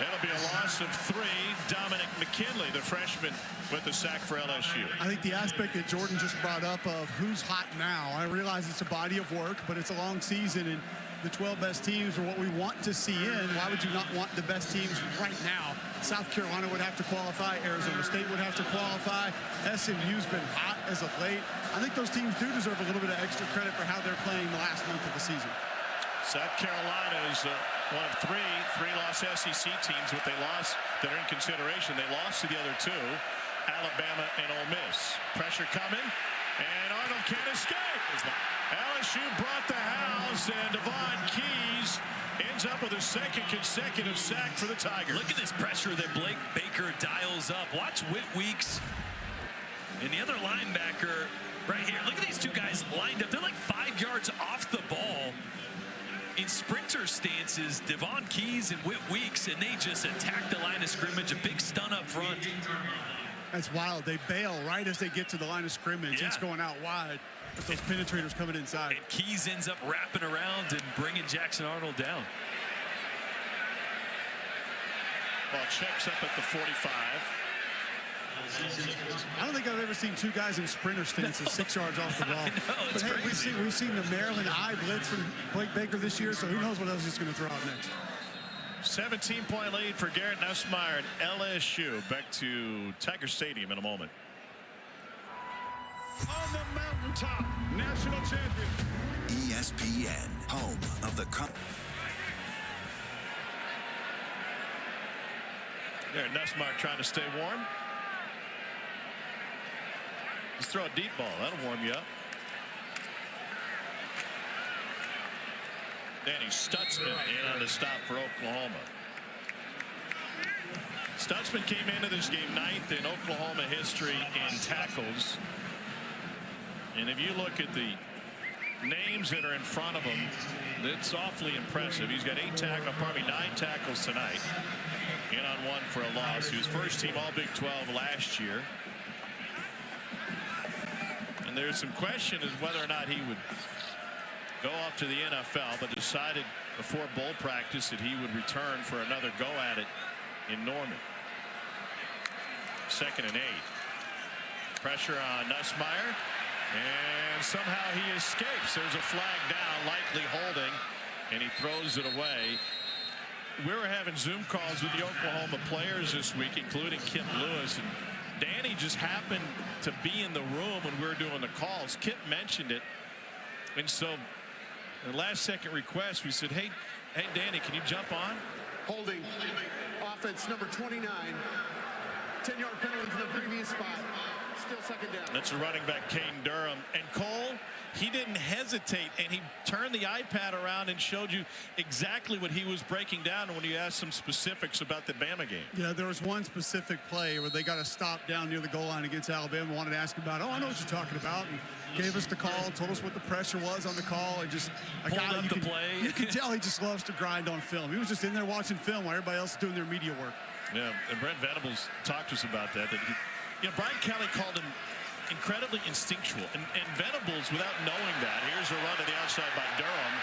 That'll be a loss of 3. Dominic McKinley, the freshman, with the sack for LSU. I think the aspect that Jordan just brought up of who's hot now, I realize it's a body of work, but it's a long season, and the 12 best teams are what we want to see in. Why would you not want the best teams right now? South Carolina would have to qualify. Arizona State would have to qualify. SMU's been hot as of late. I think those teams do deserve a little bit of extra credit for how they're playing the last month of the season. South Carolina is one of 3-loss SEC teams. What they lost that are in consideration, they lost to the other 2, Alabama and Ole Miss. Pressure coming, and Arnold can't escape. LSU brought the house, and Devon Keys ends up with a 2nd consecutive sack for the Tigers. Look at this pressure that Blake Baker dials up. Watch Whit Weeks and the other linebacker right here. Look at these 2 guys lined up. They're like 5 yards off the ball in sprinter stances, Devon Keys and Whit Weeks, and they just attack the line of scrimmage. A big stun up front. That's wild. They bail right as they get to the line of scrimmage. Yeah. It's going out wide. With those penetrators coming inside. And Keys ends up wrapping around and bringing Jackson Arnold down. Ball checks up at the 45. I don't think I've ever seen 2 guys in sprinter stances 6 yards off the ball. I know, but hey, we've seen the Maryland eye blitz from Blake Baker this year, so who knows what else he's going to throw out next. 17-point lead for Garrett Nussmeier at LSU. Back to Tiger Stadium in a moment. On the mountaintop, national champion. ESPN, home of the There, Nussmeier trying to stay warm. Just throw a deep ball. That'll warm you up. Danny Stutzman in on the stop for Oklahoma. Stutzman came into this game 9th in Oklahoma history in tackles. And if you look at the names that are in front of him, it's awfully impressive. He's got 9 tackles tonight. In on 1 for a loss. He was first team All Big 12 last year. And there's some question as whether or not he would go off to the NFL, but decided before bowl practice that he would return for another go at it in Norman. 2nd and 8. Pressure on Nussmeier. And somehow he escapes. There's a flag down, likely holding, and he throws it away. We were having Zoom calls with the Oklahoma players this week, including Kip Lewis, and Danny just happened to be in the room when we were doing the calls. Kip mentioned it, and so a last-second request. We said, hey, Danny, can you jump on? Holding. Offense number 29. 10-yard penalty from the previous spot. Still second down. That's a running back, Kane Durham. And Cole, he didn't hesitate, and he turned the iPad around and showed you exactly what he was breaking down when you asked some specifics about the Bama game. Yeah, there was one specific play where they got a stop down near the goal line against Alabama. Wanted to ask about, I know what you're talking about. And gave us the call, told us what the pressure was on the call, and just a guy you can tell he just loves to grind on film. He was just in there watching film while everybody else is doing their media work. Yeah, and Brent Venables talked to us about that. Brian Kelly called him incredibly instinctual, and Venables, without knowing that, here's a run to the outside by Durham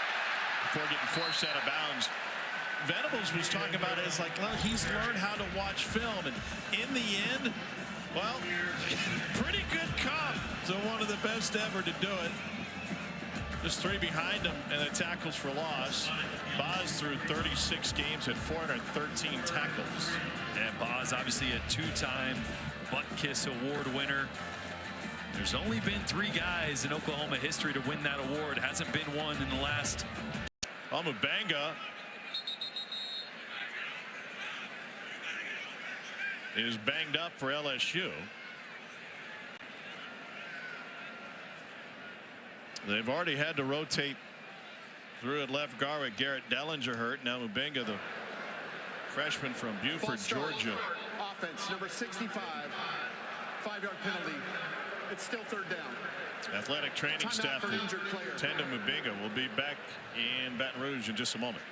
before getting forced out of bounds. Venables was talking about it as like, well, he's learned how to watch film, and in the end, well, pretty good comp to one of the best ever to do it. Just 3 behind him, and the tackles for loss. Boz through 36 games at 413 tackles. And Boz, obviously a 2-time Butt Kiss Award winner. There's only been 3 guys in Oklahoma history to win that award. Hasn't been one in the last. Mubanga is banged up for LSU. They've already had to rotate through at left guard with Garrett Dellinger hurt. Now Mubanga, the freshman from Buford, Georgia. Offense number 65. 5-yard penalty. It's still third down. Athletic training staff will tend to Mubanga. Will be back in Baton Rouge in just a moment.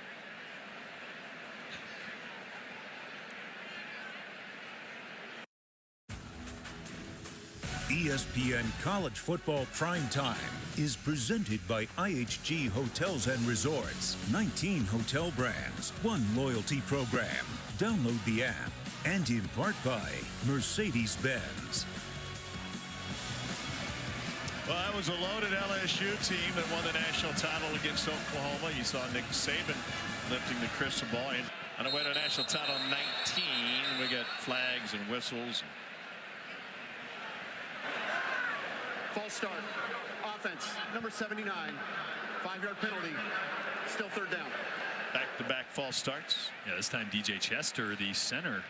ESPN College Football Prime Time is presented by IHG Hotels and Resorts. 19 hotel brands, 1 loyalty program. Download the app. And in part by Mercedes-Benz. Well, that was a loaded LSU team that won the national title against Oklahoma. You saw Nick Saban lifting the crystal ball. And on the way to a national title 19, we got flags and whistles. False start. Offense number 79. 5-yard penalty. Still third down. Back-to-back false starts. Yeah, this time DJ Chester, the center.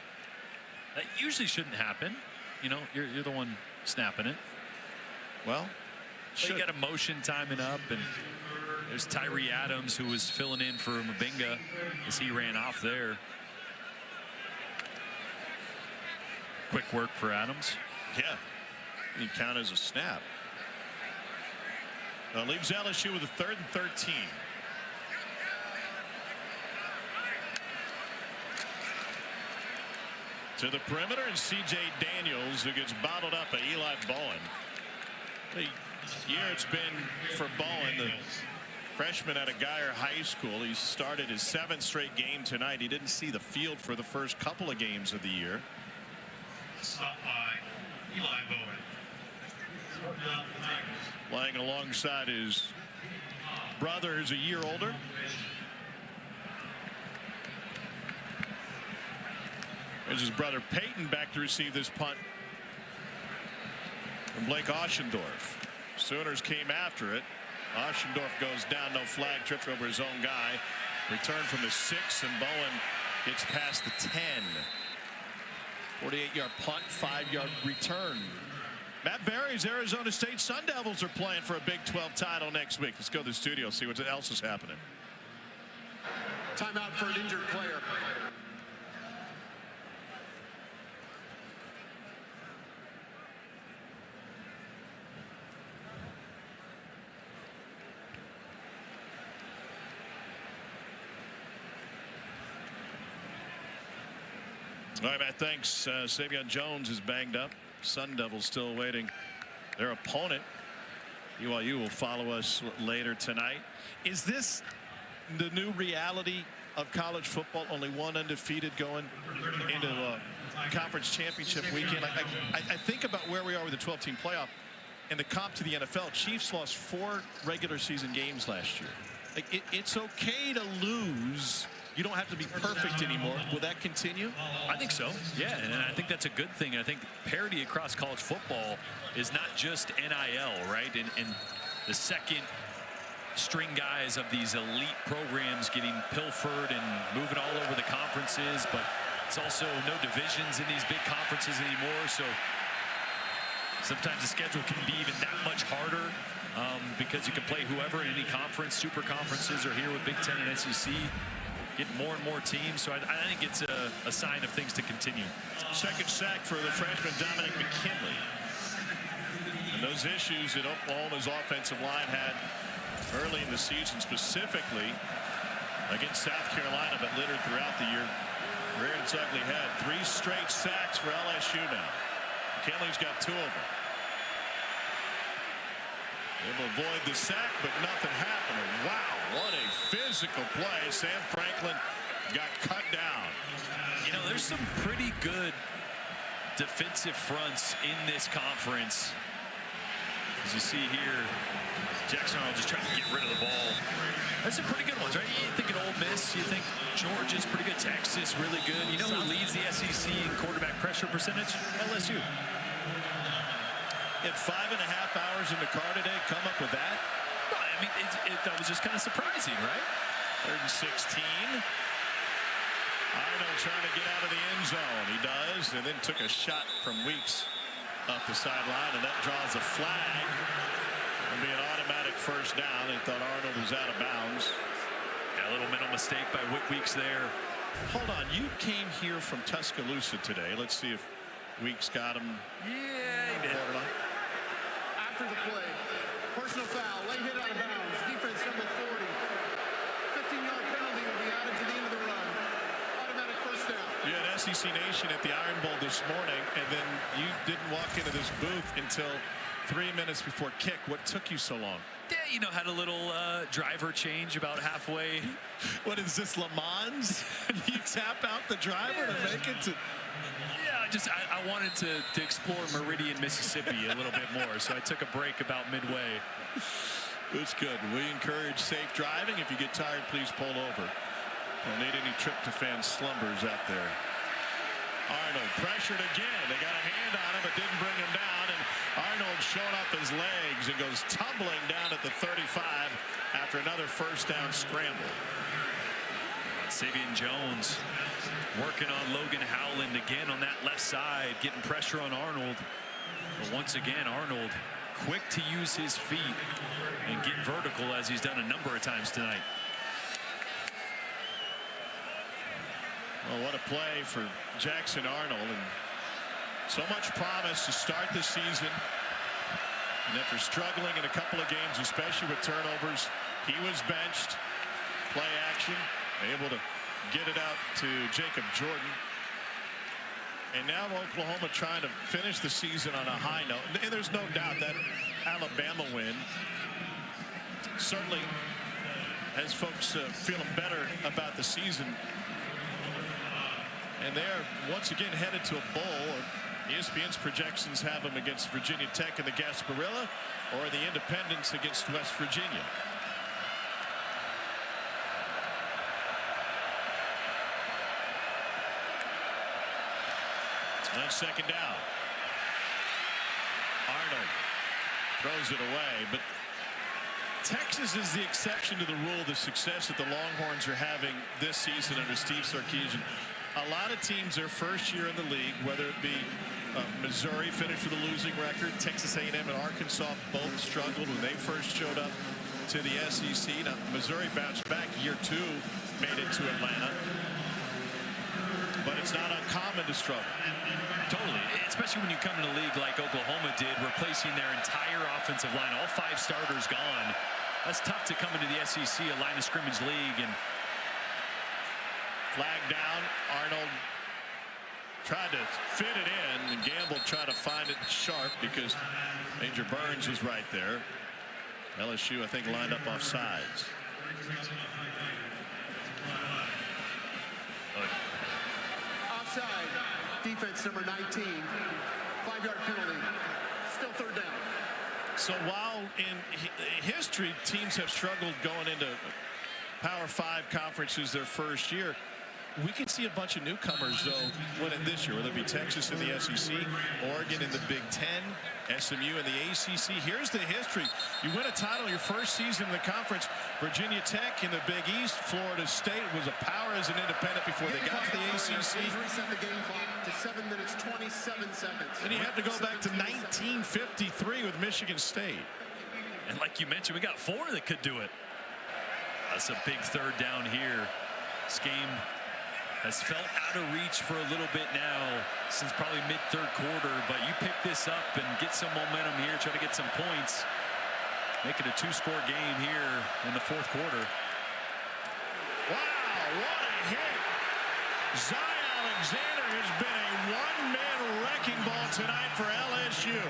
That usually shouldn't happen. You know, you're the one snapping it. Well, you got a motion timing up, and there's Tyree Adams, who was filling in for Mubanga as he ran off there. Quick work for Adams. Yeah, he count as a snap. Leaves LSU with a 3rd and 13. To the perimeter, and C.J. Daniels, who gets bottled up by Eli Bowen. The year it's been for Bowen, the freshman out of Guyer High School. He started his 7th straight game tonight. He didn't see the field for the first couple of games of the year. Stop by Eli Bowen. Playing alongside his brother, who's a year older. There's his brother Peyton back to receive this punt from Blake Oschendorf. Sooners came after it. Oschendorf goes down, no flag, tripped over his own guy. Return from the 6, and Bowen gets past the 10. 48-yard punt, 5-yard return. Matt Berry's Arizona State Sun Devils are playing for a Big 12 title next week. Let's go to the studio, see what else is happening. Timeout for an injured player. All right, Matt, thanks. Savion Jones is banged up. Sun Devils still waiting their opponent. BYU will follow us later tonight. Is this the new reality of college football? Only one undefeated going into a conference championship weekend. I think about where we are with the 12-team playoff and the comp to the NFL. Chiefs lost 4 regular season games last year. It's okay to lose. You don't have to be perfect anymore. Will that continue? I think so. Yeah, and I think that's a good thing. I think parity across college football is not just NIL, right? And the second string guys of these elite programs getting pilfered and moving all over the conferences, but it's also no divisions in these big conferences anymore, so sometimes the schedule can be even that much harder because you can play whoever in any conference. Super conferences are here with Big Ten and SEC, getting more and more teams, so I think it's a sign of things to continue. Second sack for the freshman Dominic McKinley. And those issues that Oklahoma's offensive line had early in the season, specifically against South Carolina, but littered throughout the year, reared its ugly head. 3 straight sacks for LSU now. McKinley's got 2 of them. Able to avoid the sack, but nothing happened. And wow, what a physical play. Sam Franklin got cut down. You know, there's some pretty good defensive fronts in this conference. As you see here, Jackson Arnold just trying to get rid of the ball. There's some pretty good ones, right? You think of Ole Miss, you think Georgia's pretty good, Texas really good. You know who leads the SEC in quarterback pressure percentage? LSU. In 5.5 hours in the car today, come up with that? No, I mean, that was just kind of surprising, right? 3rd and 16. Arnold trying to get out of the end zone. He does, and then took a shot from Weeks up the sideline, and that draws a flag. It'll be an automatic first down. They thought Arnold was out of bounds. Yeah, a little mental mistake by Weeks there. Hold on, you came here from Tuscaloosa today. Let's see if Weeks got him. Yeah, he did. After the play, personal foul, late hit out of bounds, defense number 40. 15-yard penalty will be added to the end of the run. Automatic first down. You had SEC Nation at the Iron Bowl this morning, and then you didn't walk into this booth until 3 minutes before kick. What took you so long? Yeah, you know, had a little driver change about halfway. What is this, Le Mans? You tap out the driver to make it to... I wanted to explore Meridian, Mississippi a little bit more, so I took a break about midway. It's good. We encourage safe driving. If you get tired, please pull over. Don't need any tryptophan slumbers out there. Arnold pressured again. They got a hand on him, but didn't bring him down. And Arnold showing up his legs and goes tumbling down at the 35 after another first down scramble. Savion Jones working on Logan Howland again on that left side, getting pressure on Arnold. But once again, Arnold quick to use his feet and get vertical as he's done a number of times tonight. Well, what a play for Jackson Arnold, and so much promise to start the season. And after struggling in a couple of games, especially with turnovers, he was benched. Play action, able to get it out to Jacob Jordan. And now Oklahoma trying to finish the season on a high note. And there's no doubt that Alabama win certainly has folks feeling better about the season. And they're once again headed to a bowl. ESPN's projections have them against Virginia Tech in the Gasparilla, or the Independents against West Virginia. On second down, Arnold throws it away, but Texas is the exception to the rule. The success that the Longhorns are having this season under Steve Sarkisian. A lot of teams their first year in the league, whether it be Missouri finished with a losing record, Texas A&M and Arkansas both struggled when they first showed up to the SEC. Now, Missouri bounced back year 2, made it to Atlanta. But it's not uncommon to struggle. Totally, especially when you come in a league like Oklahoma did, replacing their entire offensive line, all 5 starters gone. That's tough to come into the SEC, a line of scrimmage league. And flag down. Arnold tried to fit it in, and Gamble tried to find it sharp because Major Burns was right there. LSU, I think, lined up off sides. Offside, defense number 19, 5-yard penalty, still third down. So while in history teams have struggled going into Power 5 conferences their first year, We could see a bunch of newcomers, though, winning this year, whether it be Texas in the SEC, Oregon in the Big Ten, SMU in the ACC. Here's the history. You win a title your first season in the conference. Virginia Tech in the Big East. Florida State was a power as an independent before they got to the ACC. Reset the game clock to 7 minutes, 27 seconds. And you have to go back to 1953 with Michigan State. And like you mentioned, we got 4 that could do it. That's a big third down here. This game has felt out of reach for a little bit now since probably mid-third quarter, but you pick this up and get some momentum here, try to get some points, make it a 2-score game here in the fourth quarter. Wow, what a hit. Zion Alexander has been a one-man wrecking ball tonight for LSU.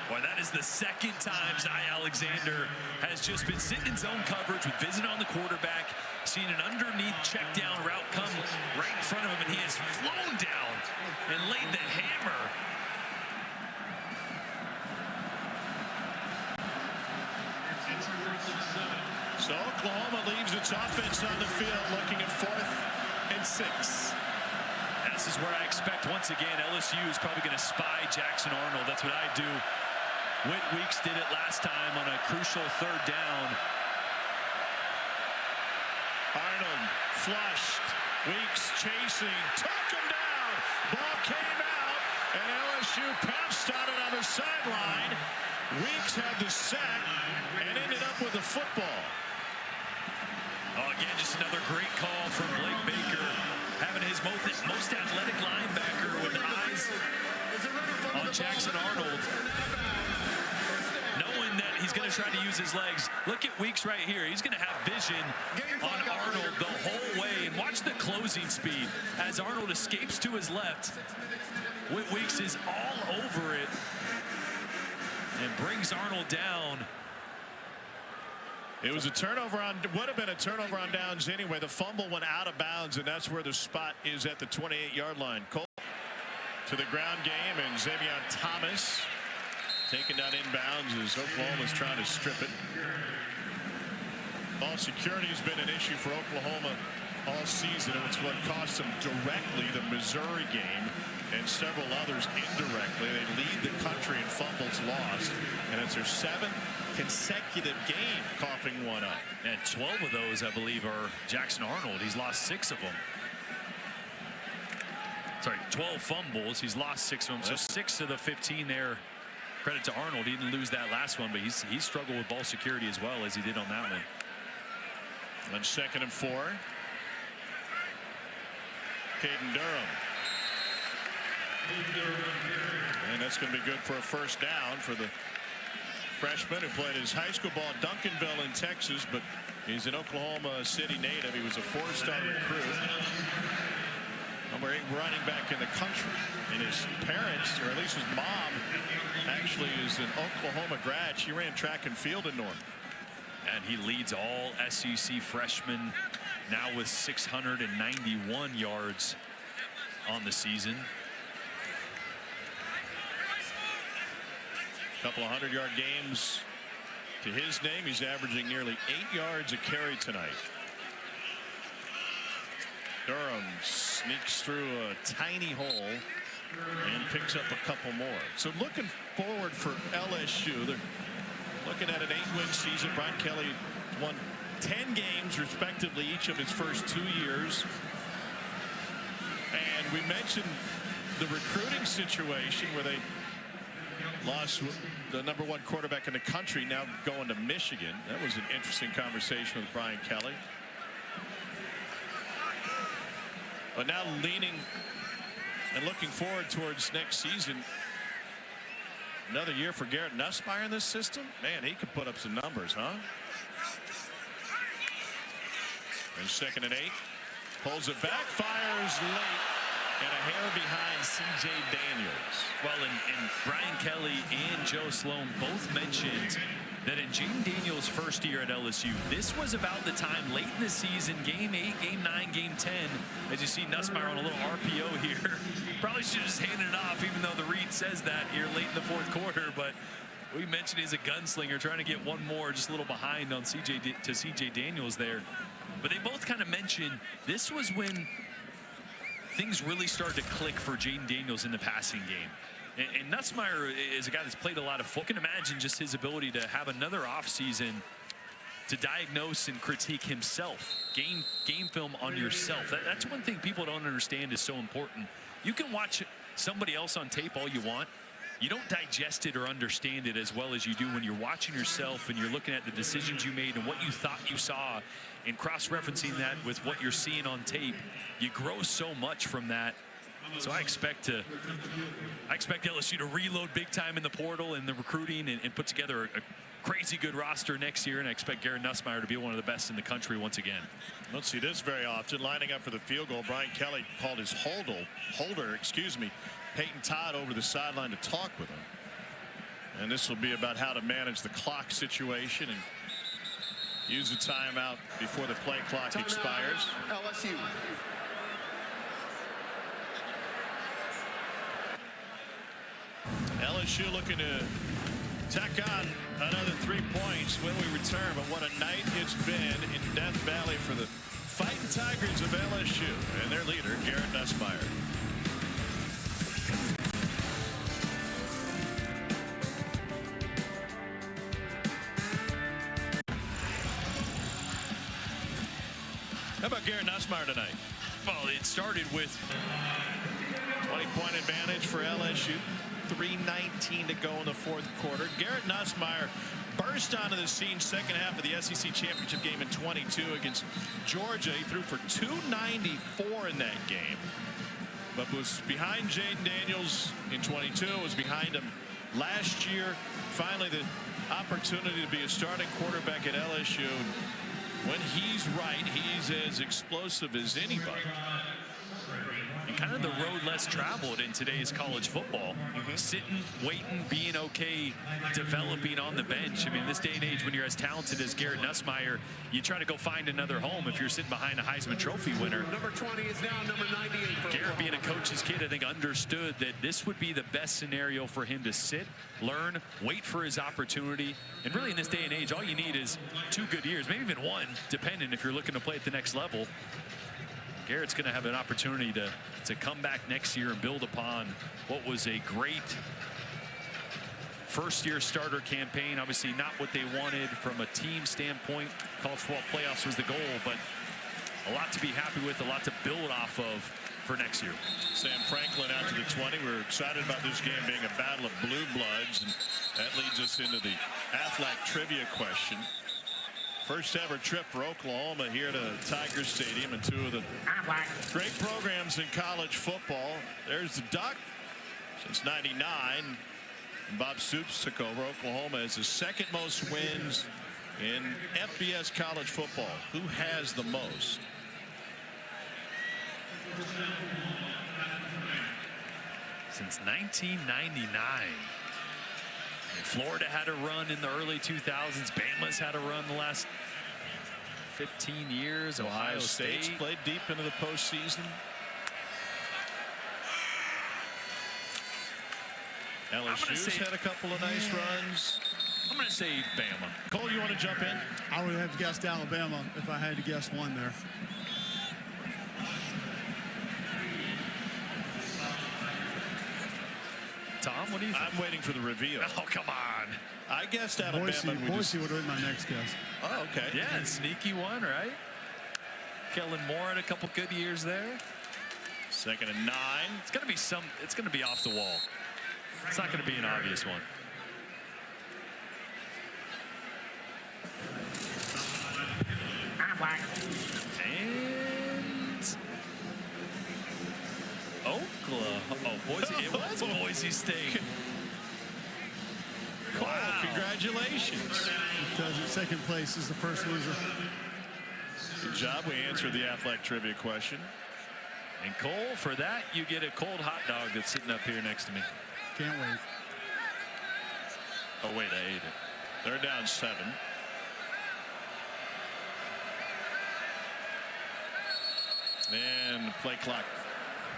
Boy, that is the second time Zion Alexander has just been sitting in zone coverage with vision on the quarterback, seeing an underneath check down route come right in front of him, and he has flown down and laid the hammer. So Oklahoma leaves its offense on the field looking at 4th and 6. This is where I expect, once again, LSU is probably going to spy Jackson Arnold. That's what I do. Whit Weeks did it last time on a crucial third down. Arnold flushed. Weeks chasing. Took him down. Ball came out. And LSU pounced on it on the sideline. Weeks had the sack and ended up with the football. Oh, again, just another great call from Blake Baker. Having his most athletic linebacker with eyes on Jackson Arnold. Knowing that he's going to try to use his legs. Look at Weeks right here. He's going to have vision on Arnold the whole way. And watch the closing speed as Arnold escapes to his left. Whit Weeks is all over it and brings Arnold down. It was a turnover on, would have been a turnover on downs anyway. The fumble went out of bounds, and that's where the spot is at the 28-yard line. Cole to the ground game, and Xavier Thomas taken down inbounds as Oklahoma's trying to strip it. Ball security has been an issue for Oklahoma all season, and it's what cost them directly the Missouri game and several others indirectly. They lead the country in fumbles lost, and it's their 7th consecutive game coughing one up. And 12 of those, I believe, are Jackson Arnold. He's lost 6 of them. Sorry, 12 fumbles. He's lost 6 of them. So 6 of the 15 there. Credit to Arnold. He didn't lose that last one, but he's struggled with ball security as well as he did on that one. On 2nd and 4. Caden Durham. And that's going to be good for a first down for the freshman who played his high school ball at Duncanville in Texas, but he's an Oklahoma City native. He was a 4-star recruit. Number 8 running back in the country. And his parents, or at least his mom, actually is an Oklahoma grad. She ran track and field in Norman. And he leads all SEC freshmen now with 691 yards on the season. Couple of 100-yard games to his name. He's averaging nearly 8 yards a carry tonight. Durham sneaks through a tiny hole and picks up a couple more. So looking forward for LSU, they're looking at an 8-win season. Brian Kelly won 10 games respectively each of his first 2 years. And we mentioned the recruiting situation where they lost the number 1 quarterback in the country, now going to Michigan. That was an interesting conversation with Brian Kelly. But now leaning and looking forward towards next season. Another year for Garrett Nussmeier in this system. Man, he could put up some numbers, huh? And 2nd and 8. Pulls it back, fires late. And a hair behind C.J. Daniels. Well, and Brian Kelly and Joe Sloan both mentioned that in Jaden Daniels' first year at LSU, this was about the time late in the season, game 8, game 9, game 10, as you see Nussmeier on a little RPO here. Probably should have just handed it off, even though the read says that here late in the fourth quarter. But we mentioned he's a gunslinger, trying to get one more, just a little behind on C.J. Daniels there. But they both kind of mentioned this was when things really started to click for Jaden Daniels in the passing game. And Nussmeier is a guy that's played a lot of football. You can imagine just his ability to have another offseason to diagnose and critique himself, game film on yourself. That's one thing people don't understand is so important. You can watch somebody else on tape all you want. You don't digest it or understand it as well as you do when you're watching yourself and you're looking at the decisions you made and what you thought you saw, and cross-referencing that with what you're seeing on tape. You grow so much from that. So I expect LSU to reload big time in the portal and the recruiting and put together a crazy good roster next year, and I expect Garrett Nussmeier to be one of the best in the country once again. Don't see this very often. Lining up for the field goal, Brian Kelly called his holder, Peyton Todd over the sideline to talk with him. And this will be about how to manage the clock situation and use the timeout before the play clock expires. LSU. LSU looking to tack on another 3 points when we return. But what a night it's been in Death Valley for the Fighting Tigers of LSU and their leader, Garrett Nussmeier. How about Garrett Nussmeier tonight? Well, it started with 20-point advantage for LSU. 3:19 to go in the fourth quarter. Garrett Nussmeier burst onto the scene second half of the SEC championship game in 22 against Georgia. He threw for 294 in that game, but was behind Jaden Daniels in 22. Was behind him last year. Finally, the opportunity to be a starting quarterback at LSU. When he's right, he's as explosive as anybody. And kind of the road less traveled in today's college football. Sitting, waiting, being okay, developing on the bench. I mean, this day and age, when you're as talented as Garrett Nussmeier, you try to go find another home if you're sitting behind a Heisman Trophy winner. Number 20 is now number 98 for Garrett, being a coach's kid, I think understood that this would be the best scenario for him to sit, learn, wait for his opportunity. And really in this day and age, all you need is 2 good years, maybe even 1, depending if you're looking to play at the next level. Garrett's going to have an opportunity to come back next year and build upon what was a great first-year starter campaign. Obviously not what they wanted from a team standpoint. College football playoffs was the goal, but a lot to be happy with, a lot to build off of for next year. Sam Franklin out to the 20. We're excited about this game being a battle of blue bloods, and that leads us into the Aflac trivia question. First ever trip for Oklahoma here to Tiger Stadium, and 2 of the great programs in college football. There's the Duck since '99. Bob Stoops took over. Oklahoma has the 2nd most wins in FBS college football. Who has the most? Since 1999. Florida had a run in the early 2000s. Bama's had a run the last 15 years. Ohio State's played deep into the postseason. LSU's had a couple of nice runs. I'm going to say Bama. Cole, you want to jump in? I would have guessed Alabama if I had to guess one there. Tom, what do you think? I'm waiting for the reveal. Oh, come on. I guessed Alabama. Boise would have been my next guess. Oh, okay. Yeah, sneaky one, right? Kellen Moore had a couple good years there. 2nd and 9. It's going to be it's going to be off the wall. It's not going to be an obvious one. And Oklahoma. Oh, Boise. It was Boise State. Wow. Congratulations. Second place is the first loser. Good job. We answered the Aflac trivia question. And Cole, for that, you get a cold hot dog that's sitting up here next to me. Can't wait. Oh, wait, I ate it. They're down 7. And the play clock.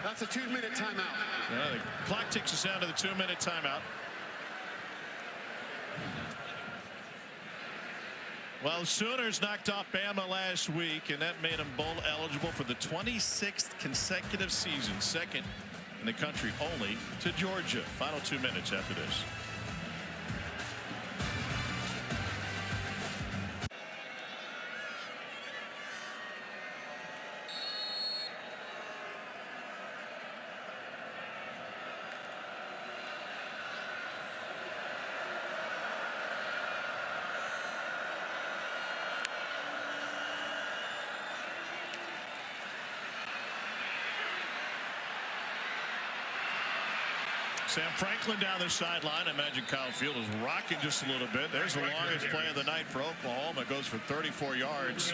That's a 2-minute timeout. The clock takes us down to the 2-minute timeout. Well, Sooners knocked off Bama last week, and that made them bowl eligible for the 26th consecutive season, second in the country only to Georgia. Final 2 minutes after this. Sam Franklin down the sideline. I imagine Kyle Field is rocking just a little bit. There's the longest play of the night for Oklahoma. It goes for 34 yards.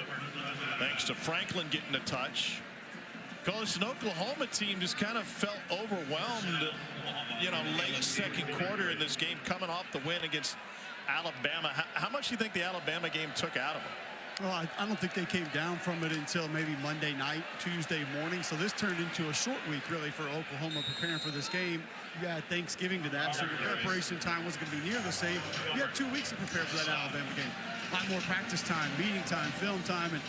Thanks to Franklin getting a touch. Because an Oklahoma team just kind of felt overwhelmed, late second quarter in this game, coming off the win against Alabama. How much do you think the Alabama game took out of them? Well, I don't think they came down from it until maybe Monday night, Tuesday morning. So this turned into a short week, really, for Oklahoma preparing for this game. You had Thanksgiving to that, so your preparation time wasn't going to be near the same. You had 2 weeks to prepare for that Alabama game. A lot more practice time, meeting time, film time, and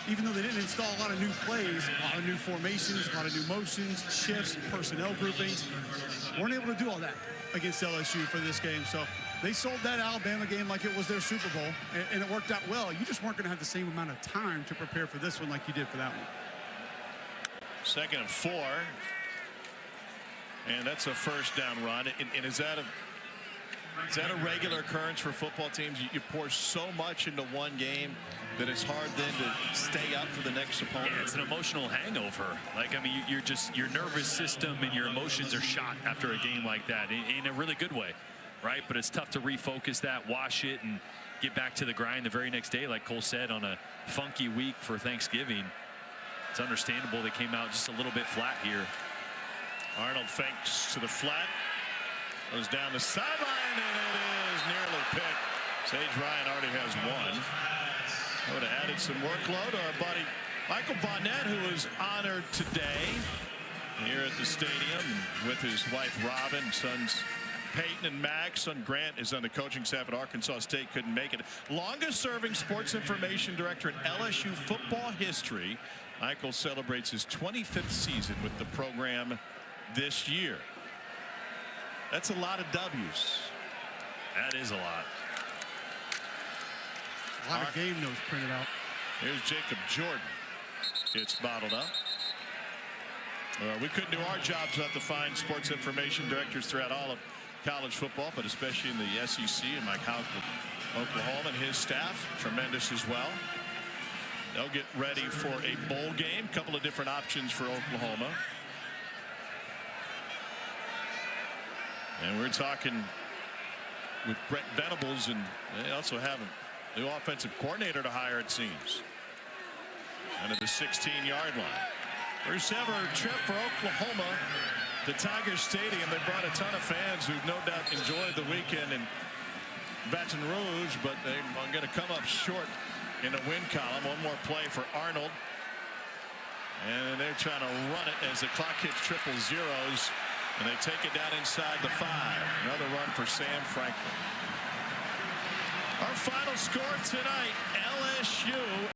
even though they didn't install a lot of new plays, a lot of new formations, a lot of new motions, shifts, personnel groupings, weren't able to do all that against LSU for this game. So they sold that Alabama game like it was their Super Bowl, and it worked out well. You just weren't going to have the same amount of time to prepare for this one like you did for that one. 2nd and 4. And that's a first down run. And is that a regular occurrence for football teams? You pour so much into one game that it's hard then to stay up for the next opponent. Yeah, it's an emotional hangover. Your nervous system and your emotions are shot after a game like that in a really good way, right? But it's tough to refocus that, wash it, and get back to the grind the very next day, like Cole said, on a funky week for Thanksgiving. It's understandable they came out just a little bit flat here. Arnold fakes to the flat, goes down the sideline, and it is nearly picked. Sage Ryan already has one. I would have added some workload to our buddy Michael Bonnet, who was honored today here at the stadium with his wife Robin, sons Peyton and Max. Son Grant is on the coaching staff at Arkansas State, couldn't make it. Longest serving sports information director in LSU football history. Michael celebrates his 25th season with the program this year. That's a lot of W's. That is a lot. A lot of game notes printed out. Here's Jacob Jordan. It's bottled up. We couldn't do our jobs without the fine sports information directors throughout all of college football, but especially in the SEC, and Mike Houck with Oklahoma and his staff, tremendous as well. They'll get ready for a bowl game. A couple of different options for Oklahoma. And we're talking with Brett Venables, and they also have a new offensive coordinator to hire, it seems. Under the 16-yard line. First ever trip for Oklahoma to Tiger Stadium. They brought a ton of fans who no doubt enjoyed the weekend in Baton Rouge, but they're going to come up short in the win column. One more play for Arnold. And they're trying to run it as the clock hits triple zeros. And they take it down inside the 5. Another run for Sam Franklin. Our final score tonight, LSU